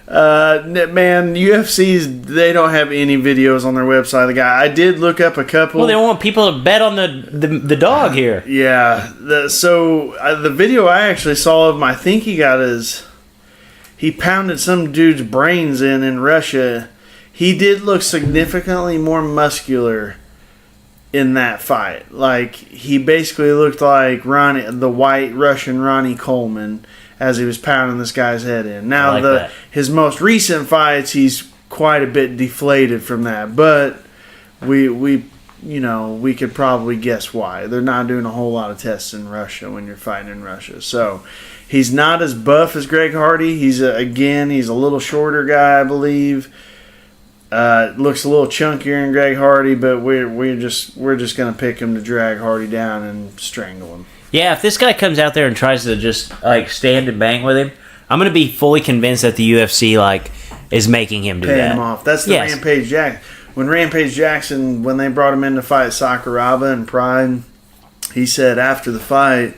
[SPEAKER 2] Man, UFC's, they don't have any videos on their website of the guy. I did look up a couple.
[SPEAKER 1] Well, they want people to bet on the dog here.
[SPEAKER 2] Yeah. The video I actually saw of him, I think he pounded some dude's brains in Russia. He did look significantly more muscular in that fight. Like, he basically looked like the white Russian Ronnie Coleman as he was pounding this guy's head in. Now, his most recent fights, he's quite a bit deflated from that. But we could probably guess why. They're not doing a whole lot of tests in Russia when you're fighting in Russia. So, he's not as buff as Greg Hardy. He's a little shorter guy, I believe. Looks a little chunkier than Greg Hardy, but we're just gonna pick him to drag Hardy down and strangle him.
[SPEAKER 1] Yeah, if this guy comes out there and tries to just stand and bang with him, I'm gonna be fully convinced that the UFC is making him do that.
[SPEAKER 2] Paying him off. That's the Rampage Jackson. When Rampage Jackson, when they brought him in to fight Sakuraba and Pride, he said after the fight,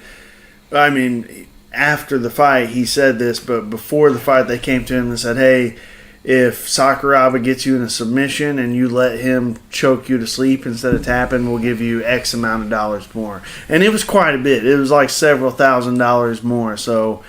[SPEAKER 2] he said this, but before the fight, they came to him and said, hey, if Sakuraba gets you in a submission and you let him choke you to sleep instead of tapping, we'll give you X amount of dollars more. And it was quite a bit. It was like several $1,000s more, so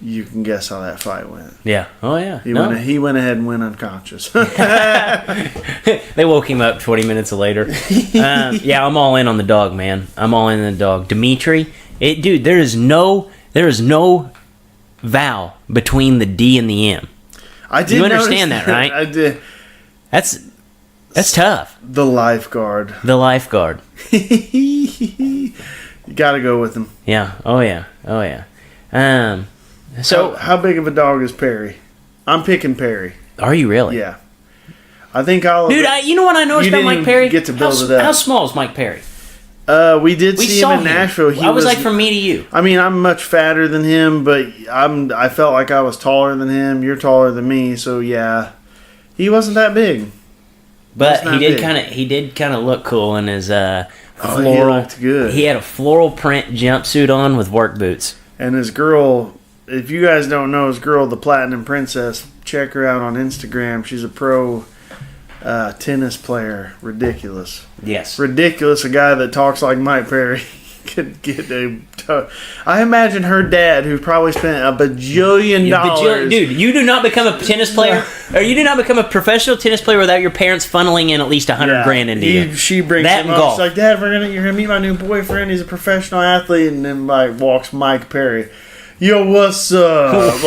[SPEAKER 2] you can guess how that fight went.
[SPEAKER 1] Yeah. Oh, yeah.
[SPEAKER 2] He went ahead and went unconscious.
[SPEAKER 1] They woke him up 20 minutes later. Yeah, I'm all in on the dog, man. I'm all in on the dog. Dimitri, dude, there is no vowel between the D and the M.
[SPEAKER 2] I did.
[SPEAKER 1] You understand that, right?
[SPEAKER 2] I did.
[SPEAKER 1] That's tough.
[SPEAKER 2] The Lifeguard.
[SPEAKER 1] The Lifeguard.
[SPEAKER 2] You gotta go with him.
[SPEAKER 1] Yeah. Oh yeah. So
[SPEAKER 2] how big of a dog is Perry? I'm picking Perry.
[SPEAKER 1] Are you really?
[SPEAKER 2] Yeah. I think I'll.
[SPEAKER 1] Dude, you know what I noticed about Mike Perry?
[SPEAKER 2] Get to build it up.
[SPEAKER 1] How small is Mike Perry?
[SPEAKER 2] We see him in Nashville.
[SPEAKER 1] I was like from me to you.
[SPEAKER 2] I mean, I'm much fatter than him, but I felt like I was taller than him. You're taller than me, so yeah, he wasn't that big.
[SPEAKER 1] But he did kind of look cool in his floral.
[SPEAKER 2] He looked good.
[SPEAKER 1] He had a floral print jumpsuit on with work boots.
[SPEAKER 2] And his girl, if you guys don't know his girl, the Platinum Princess, check her out on Instagram. She's a pro tennis player. Ridiculous.
[SPEAKER 1] Yes.
[SPEAKER 2] Ridiculous. A guy that talks like Mike Perry could get I imagine her dad, who probably spent $1 bajillion.
[SPEAKER 1] Dude, you do not become a tennis player, or you do not become a professional tennis player without your parents funneling in at least $100,000 into you.
[SPEAKER 2] She brings
[SPEAKER 1] that
[SPEAKER 2] him up.
[SPEAKER 1] golf.
[SPEAKER 2] She's like, Dad, you're gonna meet my new boyfriend. He's a professional athlete, and then walks Mike Perry. Yo, what's up?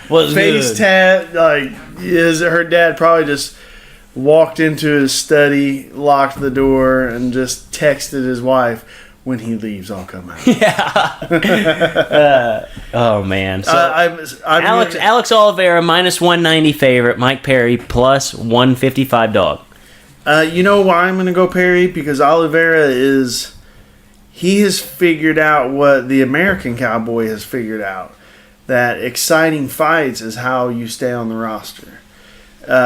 [SPEAKER 1] What's
[SPEAKER 2] face
[SPEAKER 1] good?
[SPEAKER 2] tat. Her dad probably just walked into his study, locked the door, and just texted his wife, when he leaves, I'll come out.
[SPEAKER 1] Yeah. Oh, man. So,
[SPEAKER 2] I'm
[SPEAKER 1] Alex Oliveira, minus 190 favorite. Mike Perry, plus 155 dog.
[SPEAKER 2] You know why I'm going to go Perry? Because Oliveira he has figured out what the American Cowboy has figured out. That exciting fights is how you stay on the roster.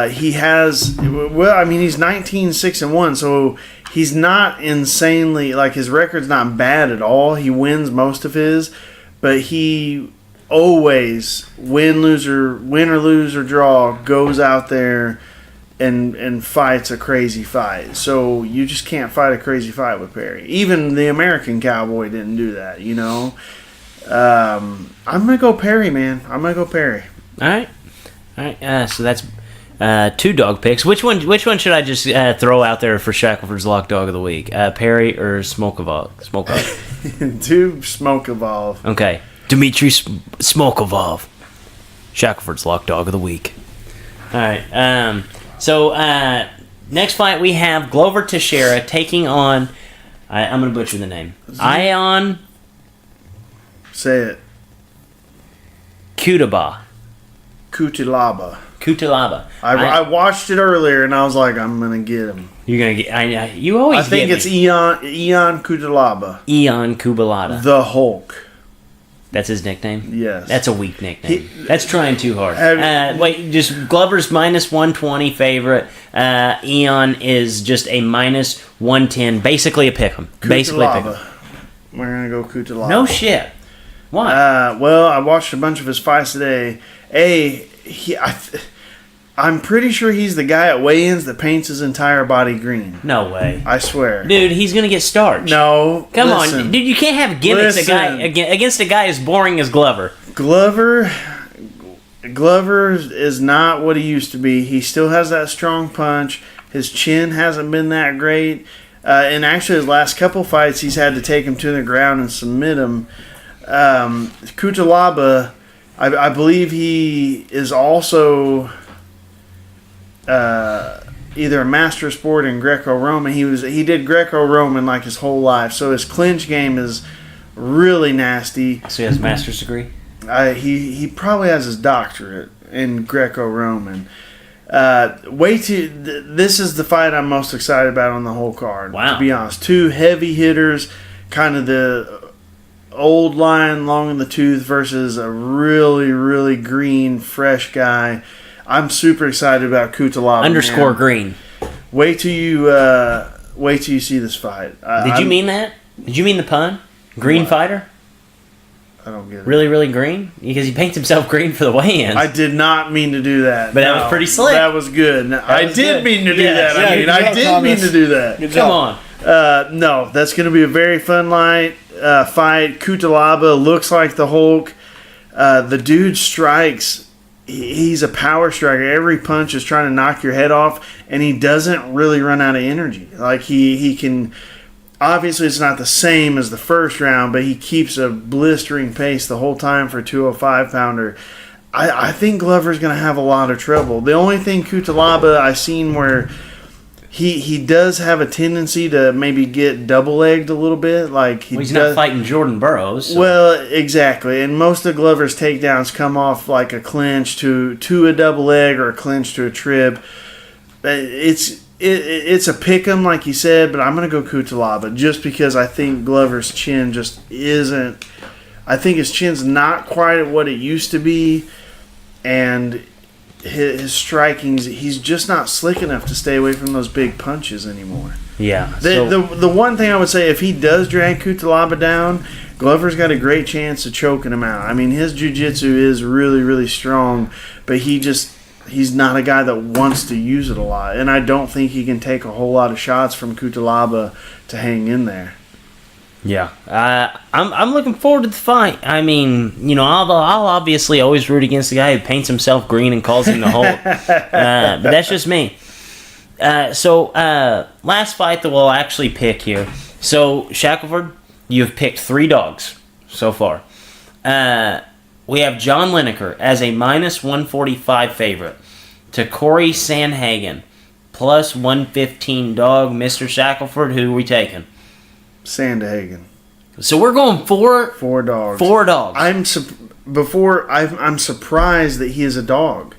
[SPEAKER 2] He's 19-6-1, so he's not insanely, his record's not bad at all. He wins most of his, but he always win or lose or draw, goes out there and fights a crazy fight. So you just can't fight a crazy fight with Perry. Even the American Cowboy didn't do that, you know. I'm gonna go Perry, man. I'm gonna go Perry.
[SPEAKER 1] All right. So that's 2 dog picks. Which one should I just throw out there for Shackelford's Lock Dog of the Week? Perry or Smokevolve?
[SPEAKER 2] 2 Smokevolve.
[SPEAKER 1] Okay. Dimitri Smokevolve. Shackelford's Lock Dog of the Week. All right. So next fight we have Glover Teixeira taking on. I'm gonna butcher the name. Ion
[SPEAKER 2] Say it.
[SPEAKER 1] Kutalaba.
[SPEAKER 2] I watched it earlier and I was like, I'm gonna get him.
[SPEAKER 1] You're gonna get. You always.
[SPEAKER 2] I think it's Ion Kutalaba.
[SPEAKER 1] Ion Kubalata.
[SPEAKER 2] The Hulk.
[SPEAKER 1] That's his nickname?
[SPEAKER 2] Yes.
[SPEAKER 1] That's a weak nickname. That's trying too hard. Just Glover's minus 120 favorite. Eon is just a minus 110. Basically a pick'em. Basically a pick'em.
[SPEAKER 2] We're going to go Kutalaba.
[SPEAKER 1] No shit. Why?
[SPEAKER 2] Well, I watched a bunch of his fights today. I'm pretty sure he's the guy at weigh-ins that paints his entire body green.
[SPEAKER 1] No way.
[SPEAKER 2] I swear.
[SPEAKER 1] Dude, he's going to get starched.
[SPEAKER 2] No.
[SPEAKER 1] Come on. Dude, you can't have gimmicks against a guy as boring as Glover.
[SPEAKER 2] Glover is not what he used to be. He still has that strong punch. His chin hasn't been that great. And actually, his last couple fights, he's had to take him to the ground and submit him. Kutalaba, I believe he is also either a master of sport in Greco-Roman. He did Greco-Roman like his whole life, so his clinch game is really nasty.
[SPEAKER 1] So he has a master's degree?
[SPEAKER 2] He probably has his doctorate in Greco-Roman. This is the fight I'm most excited about on the whole card.
[SPEAKER 1] Wow.
[SPEAKER 2] To be honest, 2 heavy hitters, kind of the old line, long in the tooth versus a really, really green, fresh guy. I'm super excited about Kutalaba.
[SPEAKER 1] Underscore green.
[SPEAKER 2] Wait till you see this fight.
[SPEAKER 1] Did you mean that? Did you mean the pun? Green fighter?
[SPEAKER 2] I don't get it.
[SPEAKER 1] Really, really green? Because he paints himself green for the weigh-ins.
[SPEAKER 2] I did not mean to do that.
[SPEAKER 1] But that was pretty slick.
[SPEAKER 2] That was good. I did mean to do that. I did mean to do that.
[SPEAKER 1] Come on.
[SPEAKER 2] No, that's going to be a very fun fight. Kutalaba looks like the Hulk. The dude strikes. He's a power striker. Every punch is trying to knock your head off, and he doesn't really run out of energy. Like he can. Obviously, it's not the same as the first round, but he keeps a blistering pace the whole time for a 205-pounder. I think Glover's going to have a lot of trouble. The only thing Kutalaba I've seen where he does have a tendency to maybe get double-legged a little bit. Like
[SPEAKER 1] he's not fighting Jordan Burroughs. So.
[SPEAKER 2] Well, exactly. And most of Glover's takedowns come off like a clinch to a double leg or a clinch to a trip. It's a pick'em, like you said, but I'm going to go Kutalaba just because I think Glover's chin just isn't. I think his chin's not quite at what it used to be, and his striking's, he's just not slick enough to stay away from those big punches anymore.
[SPEAKER 1] Yeah.
[SPEAKER 2] The one thing I would say, if he does drag Kutalaba down, Glover's got a great chance of choking him out. I mean, his jiu-jitsu is really, really strong, but he's not a guy that wants to use it a lot, and I don't think he can take a whole lot of shots from Kutalaba to hang in there.
[SPEAKER 1] Yeah, I'm looking forward to the fight. I mean, I'll obviously always root against the guy who paints himself green and calls him the Hulk, but that's just me. So last fight that we'll actually pick here. So Shackelford, you've picked 3 dogs so far. We have John Lineker as a minus 145 favorite to Corey Sandhagen, plus 115 dog. Mr. Shackelford, who are we taking?
[SPEAKER 2] Sandhagen.
[SPEAKER 1] So we're going 4
[SPEAKER 2] dogs.
[SPEAKER 1] 4 dogs.
[SPEAKER 2] I'm surprised that he is a dog.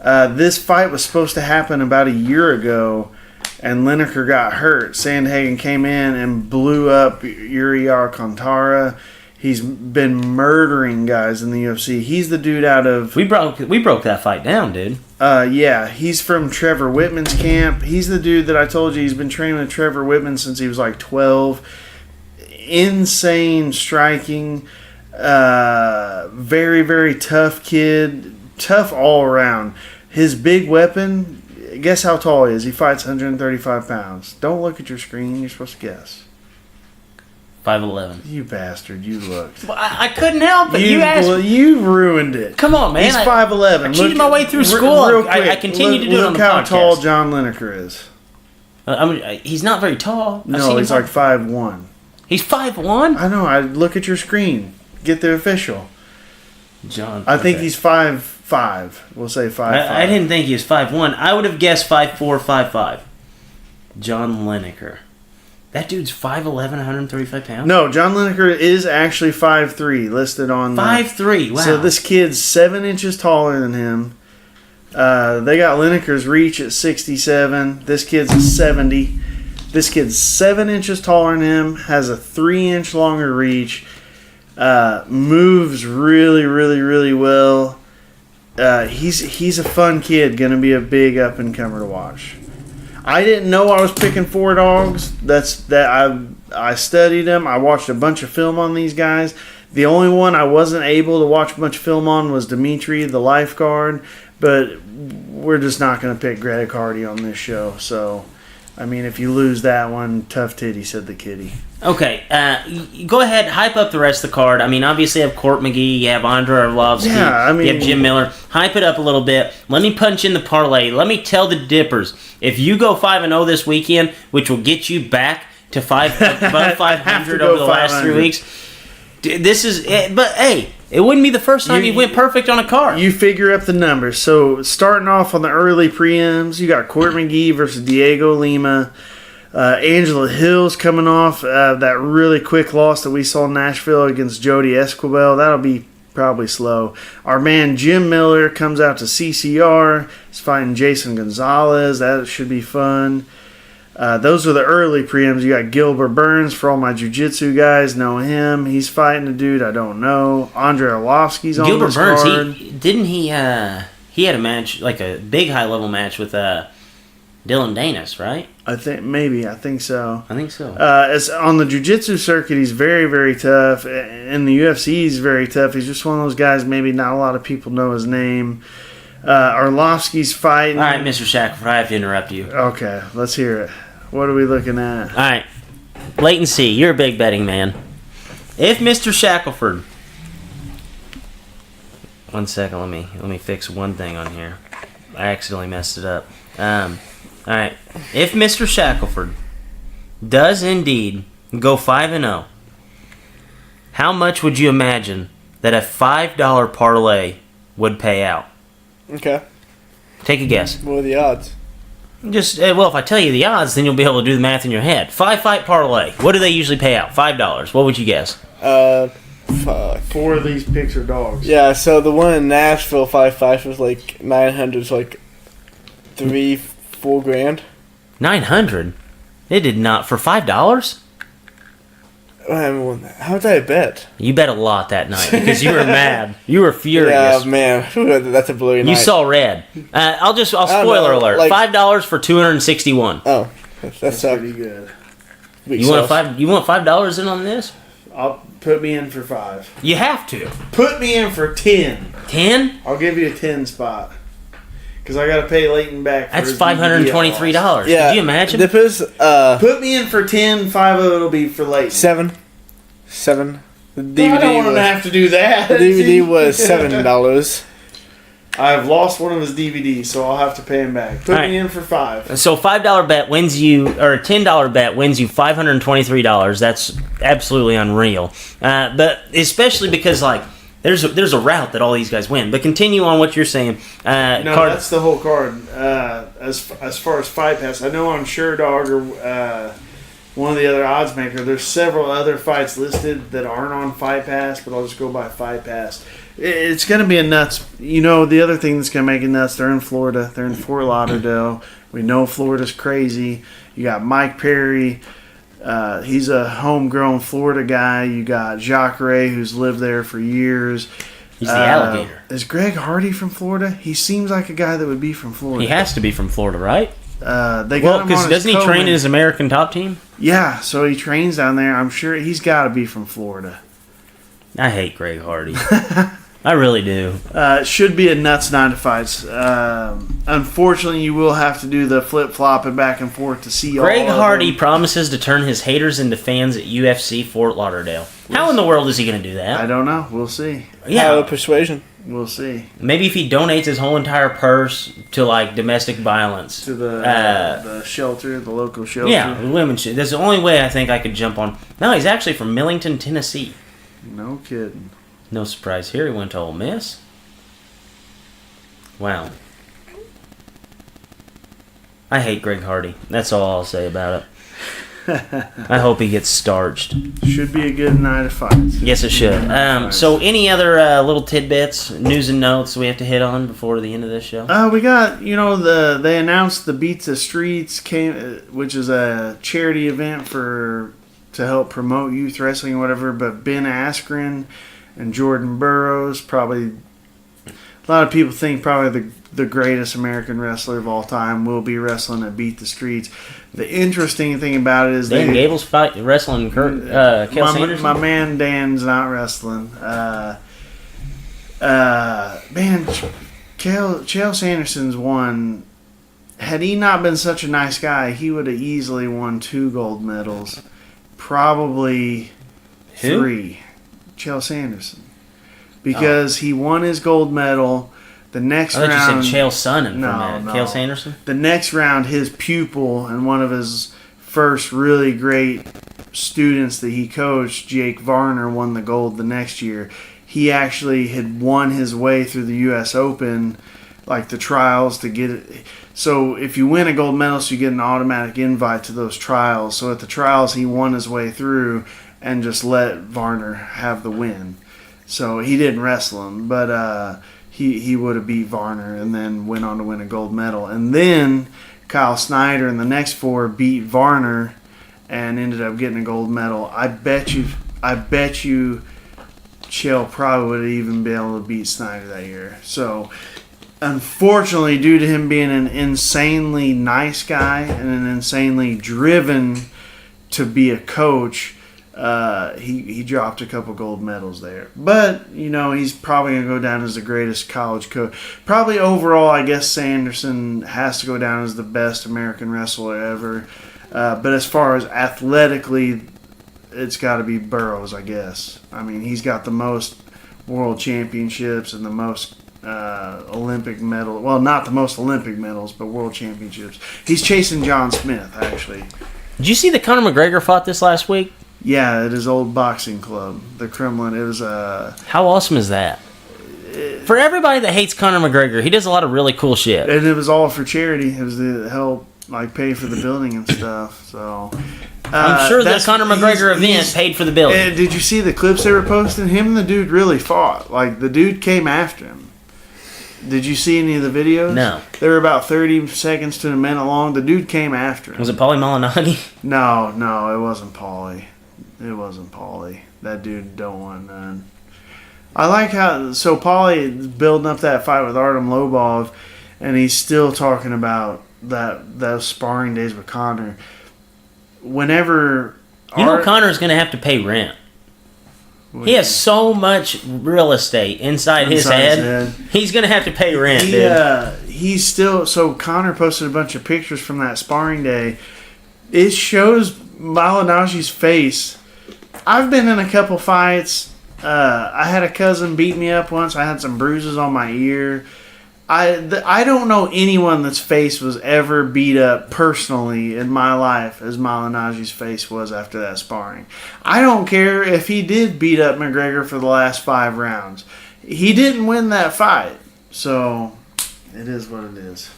[SPEAKER 2] This fight was supposed to happen about a year ago, and Lineker got hurt. Sandhagen came in and blew up Yuri Alcantara. He's been murdering guys in the UFC. He's the dude out of...
[SPEAKER 1] We broke that fight down, dude.
[SPEAKER 2] Yeah, he's from Trevor Whitman's camp. He's the dude that I told you he's been training with Trevor Whitman since he was like 12. Insane striking. Very, very tough kid. Tough all around. His big weapon, guess how tall he is? He fights 135 pounds. Don't look at your screen. You're supposed to guess.
[SPEAKER 1] 5'11".
[SPEAKER 2] You bastard. You looked.
[SPEAKER 1] Well, I couldn't help it. You asked.
[SPEAKER 2] Well, you ruined it.
[SPEAKER 1] Come on, man.
[SPEAKER 2] He's 5'11".
[SPEAKER 1] I cheated my way through school.
[SPEAKER 2] Real quick,
[SPEAKER 1] I continue to do it on the
[SPEAKER 2] Look how
[SPEAKER 1] podcast.
[SPEAKER 2] tall John Lineker is.
[SPEAKER 1] He's not very tall.
[SPEAKER 2] No, he's like 5'1".
[SPEAKER 1] He's 5'1"?
[SPEAKER 2] I know. I look at your screen. Get the official.
[SPEAKER 1] John.
[SPEAKER 2] I think he's 5'5". We'll say 5'5".
[SPEAKER 1] I didn't think he was 5'1". I would have guessed 5'4", 5'5". John Lineker. That dude's 5'11", 135 pounds?
[SPEAKER 2] No, John Lineker is actually 5'3", listed on
[SPEAKER 1] 5'3", wow.
[SPEAKER 2] So this kid's 7 inches taller than him. They got Lineker's reach at 67. This kid's 70. This kid's 7 inches taller than him, has a 3-inch longer reach, moves really, really, really well. He's a fun kid, going to be a big up-and-comer to watch. I didn't know I was picking 4 dogs. I studied them. I watched a bunch of film on these guys. The only one I wasn't able to watch a bunch of film on was Dimitri, the lifeguard. But we're just not going to pick Greta Hardy on this show. So, I mean, if you lose that one, tough titty, said the kitty.
[SPEAKER 1] Okay, go ahead, hype up the rest of the card. I mean, obviously you have Court McGee, you have Andre Arlovsky, you have Jim Miller. Hype it up a little bit. Let me punch in the parlay. Let me tell the Dippers, if you go 5-0 this weekend, which will get you back to above 500 over the last 3 weeks, this is it. But, hey, it wouldn't be the first time you went perfect on a card.
[SPEAKER 2] You figure up the numbers. So, starting off on the early preems, you got Court McGee versus Diego Lima. Angela Hill's coming off that really quick loss that we saw in Nashville against Jody Esquivel. That'll be probably slow. Our man Jim Miller comes out to CCR. He's fighting Jason Gonzalez. That should be fun. Those are the early preems. You got Gilbert Burns. For all my jiu-jitsu guys, know him. He's fighting a dude I don't know. Andre Arlovsky's on this card.
[SPEAKER 1] Gilbert Burns, he had a match, like a big high-level match with Dylan Danis, right?
[SPEAKER 2] I think so.
[SPEAKER 1] I think so.
[SPEAKER 2] As on the jiu-jitsu circuit, he's very, very tough. In the UFC, he's very tough. He's just one of those guys maybe not a lot of people know his name. Arlovsky's fighting.
[SPEAKER 1] All right, Mr. Shackelford, I have to interrupt you.
[SPEAKER 2] Okay, let's hear it. What are we looking at?
[SPEAKER 1] All right. Wait and see. You're a big betting man. If Mr. Shackelford... One second, let me fix one thing on here. I accidentally messed it up. All right. If Mr. Shackelford does indeed go 5-0, how much would you imagine that a $5 parlay would pay out?
[SPEAKER 3] Okay.
[SPEAKER 1] Take a guess.
[SPEAKER 3] What are the odds?
[SPEAKER 1] Just well, if I tell you the odds, then you'll be able to do the math in your head. 5-fight parlay. What do they usually pay out? $5. What would you guess?
[SPEAKER 3] Fuck.
[SPEAKER 2] 4 of these picks are dogs.
[SPEAKER 3] Yeah, so the one in Nashville 5-5 was like 900, so like 3-4 grand.
[SPEAKER 1] 900. They did not for $5.
[SPEAKER 3] How much did I bet?
[SPEAKER 1] You bet a lot that night because you were mad. You were furious.
[SPEAKER 3] Yeah, man, that's a blurry night.
[SPEAKER 1] You saw red. I'll spoiler alert.
[SPEAKER 3] like-
[SPEAKER 1] $5 for 261.
[SPEAKER 3] Oh,
[SPEAKER 2] That's pretty good.
[SPEAKER 1] You want $5 in on this?
[SPEAKER 2] I'll put me in for 5.
[SPEAKER 1] You have to.
[SPEAKER 2] Put me in for 10.
[SPEAKER 1] 10?
[SPEAKER 2] I'll give you a 10 spot. Because I got to pay Leighton back for
[SPEAKER 1] That's
[SPEAKER 2] his
[SPEAKER 1] $523.
[SPEAKER 3] yeah.
[SPEAKER 1] Could you imagine?
[SPEAKER 2] Put me in for 10. 5 of it will be for Leighton.
[SPEAKER 3] 7. The DVD
[SPEAKER 2] I don't want him to have to do that.
[SPEAKER 3] The DVD was $7.
[SPEAKER 2] I've lost one of his DVDs, so I'll have to pay him back. Put me in for 5.
[SPEAKER 1] So $5 bet wins you, or a $10 bet wins you $523. That's absolutely unreal. But especially because like there's a route that all these guys win. But continue on what you're saying.
[SPEAKER 2] That's the whole card. As far as Fight Pass, I know on SureDog or one of the other odds maker, there's several other fights listed that aren't on Fight Pass, but I'll just go by Fight Pass. It's going to be a nuts. You know, the other thing that's going to make it nuts, they're in Florida. They're in Fort Lauderdale. We know Florida's crazy. You got Mike Perry. He's a homegrown Florida guy. You got Jacare, who's lived there for years.
[SPEAKER 1] He's the alligator.
[SPEAKER 2] Is Greg Hardy from Florida? He seems like a guy that would be from Florida.
[SPEAKER 1] He has to be from Florida, right?
[SPEAKER 2] Because
[SPEAKER 1] doesn't he train in his American top team?
[SPEAKER 2] Yeah, so he trains down there. I'm sure he's got to be from Florida.
[SPEAKER 1] I hate Greg Hardy. I really do.
[SPEAKER 2] It should be a nuts 9 to 5s. Unfortunately, you will have to do the flip-flopping back and forth to see
[SPEAKER 1] Greg
[SPEAKER 2] all of
[SPEAKER 1] Hardy
[SPEAKER 2] them.
[SPEAKER 1] promises to turn his haters into fans at UFC Fort Lauderdale. How in the world is he going to do that?
[SPEAKER 2] I don't know. We'll see.
[SPEAKER 3] Power
[SPEAKER 1] Yeah,
[SPEAKER 3] of persuasion.
[SPEAKER 2] We'll see.
[SPEAKER 1] maybe if he donates his whole entire purse to like domestic violence.
[SPEAKER 2] To the shelter, the local shelter.
[SPEAKER 1] Yeah, women should. That's the only way I think I could jump on. No, he's actually from Millington, Tennessee.
[SPEAKER 2] No kidding.
[SPEAKER 1] No surprise here. He went to Ole Miss. Wow. I hate Greg Hardy. That's all I'll say about it. I hope he gets starched.
[SPEAKER 2] Should be a good 9 to 5s.
[SPEAKER 1] Yes, it should. So, any other little tidbits, news and notes we have to hit on before the end of this show?
[SPEAKER 2] We got, they announced the Beat the Streets which is a charity event to help promote youth wrestling or whatever, but Ben Askren and Jordan Burroughs, probably a lot of people think probably the greatest American wrestler of all time, will be wrestling at Beat the Streets. The interesting thing about it is
[SPEAKER 1] Dan Gable's wrestling Cale Sanderson?
[SPEAKER 2] My man Dan's not wrestling. Man, Chael Sanderson's won. Had he not been such a nice guy, he would have easily won 2 gold medals. Probably
[SPEAKER 1] Who?
[SPEAKER 2] 3. Chael Sanderson. Because he won his gold medal. The next
[SPEAKER 1] I thought
[SPEAKER 2] round.
[SPEAKER 1] you said Chael Sonnen
[SPEAKER 2] No,
[SPEAKER 1] from that.
[SPEAKER 2] no.
[SPEAKER 1] Cale Sanderson?
[SPEAKER 2] The next round, his pupil and one of his first really great students that he coached, Jake Varner, won the gold the next year. He actually had won his way through the U.S. Open, like the trials to get it. So if you win a gold medalist, you get an automatic invite to those trials. So at the trials, he won his way through and just let Varner have the win. So he didn't wrestle him, but he would have beat Varner and then went on to win a gold medal. And then Kyle Snyder in the next 4 beat Varner and ended up getting a gold medal. I bet you Chael probably would have even been able to beat Snyder that year. So unfortunately, due to him being an insanely nice guy and an insanely driven to be a coach, he dropped a couple gold medals there. But, he's probably going to go down as the greatest college coach. Probably overall, I guess Sanderson has to go down as the best American wrestler ever. But as far as athletically, it's got to be Burroughs, I guess. I mean, he's got the most world championships and the most Olympic medal. Well, not the most Olympic medals, but world championships. He's chasing John Smith, actually.
[SPEAKER 1] Did you see that Conor McGregor fought this last week?
[SPEAKER 2] Yeah, at his old boxing club, the Kremlin. It was
[SPEAKER 1] How awesome is that? For everybody that hates Conor McGregor, he does a lot of really cool shit.
[SPEAKER 2] and it was all for charity. It was to help pay for the building and stuff. So
[SPEAKER 1] I'm sure the Conor McGregor event paid for the building.
[SPEAKER 2] Did you see the clips they were posting? Him and the dude really fought. Like, the dude came after him. Did you see any of the videos?
[SPEAKER 1] No.
[SPEAKER 2] They were about 30 seconds to a minute long. The dude came after him.
[SPEAKER 1] Was it Paulie Malignaggi?
[SPEAKER 2] No, it wasn't Paulie. It wasn't Paulie. That dude don't want none. I like how... So Paulie is building up that fight with Artem Lobov, and he's still talking about those sparring days with Conor. Whenever...
[SPEAKER 1] Conor's going to have to pay rent. He has so much real estate inside his head. He's going to have to pay rent, dude.
[SPEAKER 2] He's still... So Conor posted a bunch of pictures from that sparring day. It shows Malignaggi's face. I've been in a couple fights. I had a cousin beat me up once. I had some bruises on my ear. I don't know anyone that's face was ever beat up personally in my life as Malignaggi's face was after that sparring. I don't care if he did beat up McGregor for the last 5 rounds. He didn't win that fight. So it is what it is.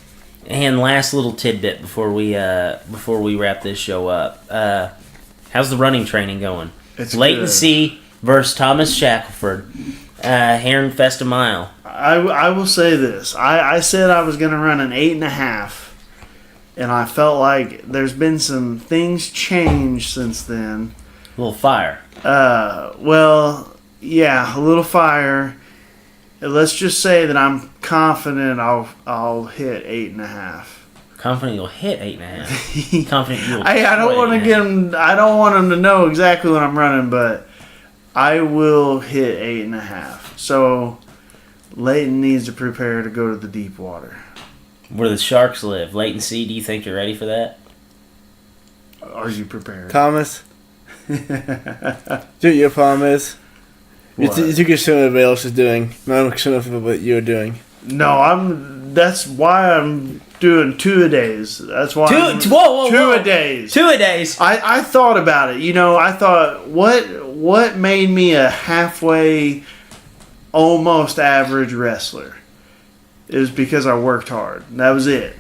[SPEAKER 1] And last little tidbit before we wrap this show up. How's the running training going?
[SPEAKER 2] It's
[SPEAKER 1] Leighton
[SPEAKER 2] good.
[SPEAKER 1] C. versus Thomas Shackelford. Heron Festa Mile.
[SPEAKER 2] I will say this. I said I was going to run an 8.5, and I felt like there's been some things changed since then.
[SPEAKER 1] A little fire.
[SPEAKER 2] Well, yeah, a little fire. Let's just say that I'm confident I'll hit 8.5.
[SPEAKER 1] Confident you'll hit 8.5. Confident you'll.
[SPEAKER 2] I don't want to get him. I don't want him to know exactly what I'm running, but I will hit 8.5. So Leighton needs to prepare to go to the deep water.
[SPEAKER 1] Where the sharks live. Latency, do you think you're ready for that?
[SPEAKER 2] Are you prepared?
[SPEAKER 3] Thomas, do your problem is you
[SPEAKER 2] What?
[SPEAKER 3] took your son everybody else is doing. Not concerned with what you're doing.
[SPEAKER 2] No, that's why I'm doing 2-a-days. That's why I'm,
[SPEAKER 1] Whoa.
[SPEAKER 2] 2-a-days.
[SPEAKER 1] 2-a-days.
[SPEAKER 2] I thought about it. I thought what made me a halfway, almost average wrestler. It was because I worked hard. That was it.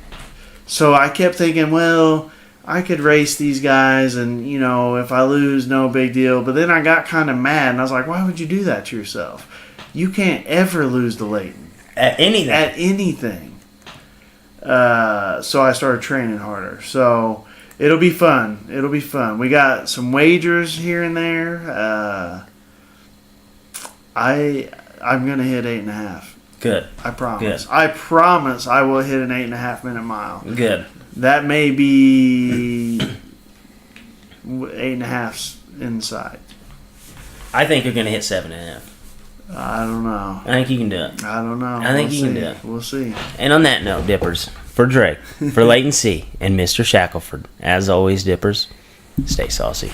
[SPEAKER 2] So I kept thinking, well, I could race these guys, and if I lose, no big deal. But then I got kind of mad, and I was like, why would you do that to yourself? You can't ever lose to Leighton.
[SPEAKER 1] At anything.
[SPEAKER 2] At anything. So I started training harder. So it'll be fun. We got some wagers here and there. I'm gonna hit 8.5.
[SPEAKER 1] Good.
[SPEAKER 2] I promise.
[SPEAKER 1] Good.
[SPEAKER 2] I promise I will hit an 8.5 minute mile.
[SPEAKER 1] Good.
[SPEAKER 2] That may be 8.5 inside.
[SPEAKER 1] I think you're going to hit 7.5.
[SPEAKER 2] I don't know.
[SPEAKER 1] I think you can do it.
[SPEAKER 2] I don't know.
[SPEAKER 1] I think
[SPEAKER 2] We'll
[SPEAKER 1] you can
[SPEAKER 2] see.
[SPEAKER 1] do it.
[SPEAKER 2] We'll see.
[SPEAKER 1] And on that note, Dippers, for Drake, for Leighton C., and Mr. Shackelford, as always, Dippers, stay saucy.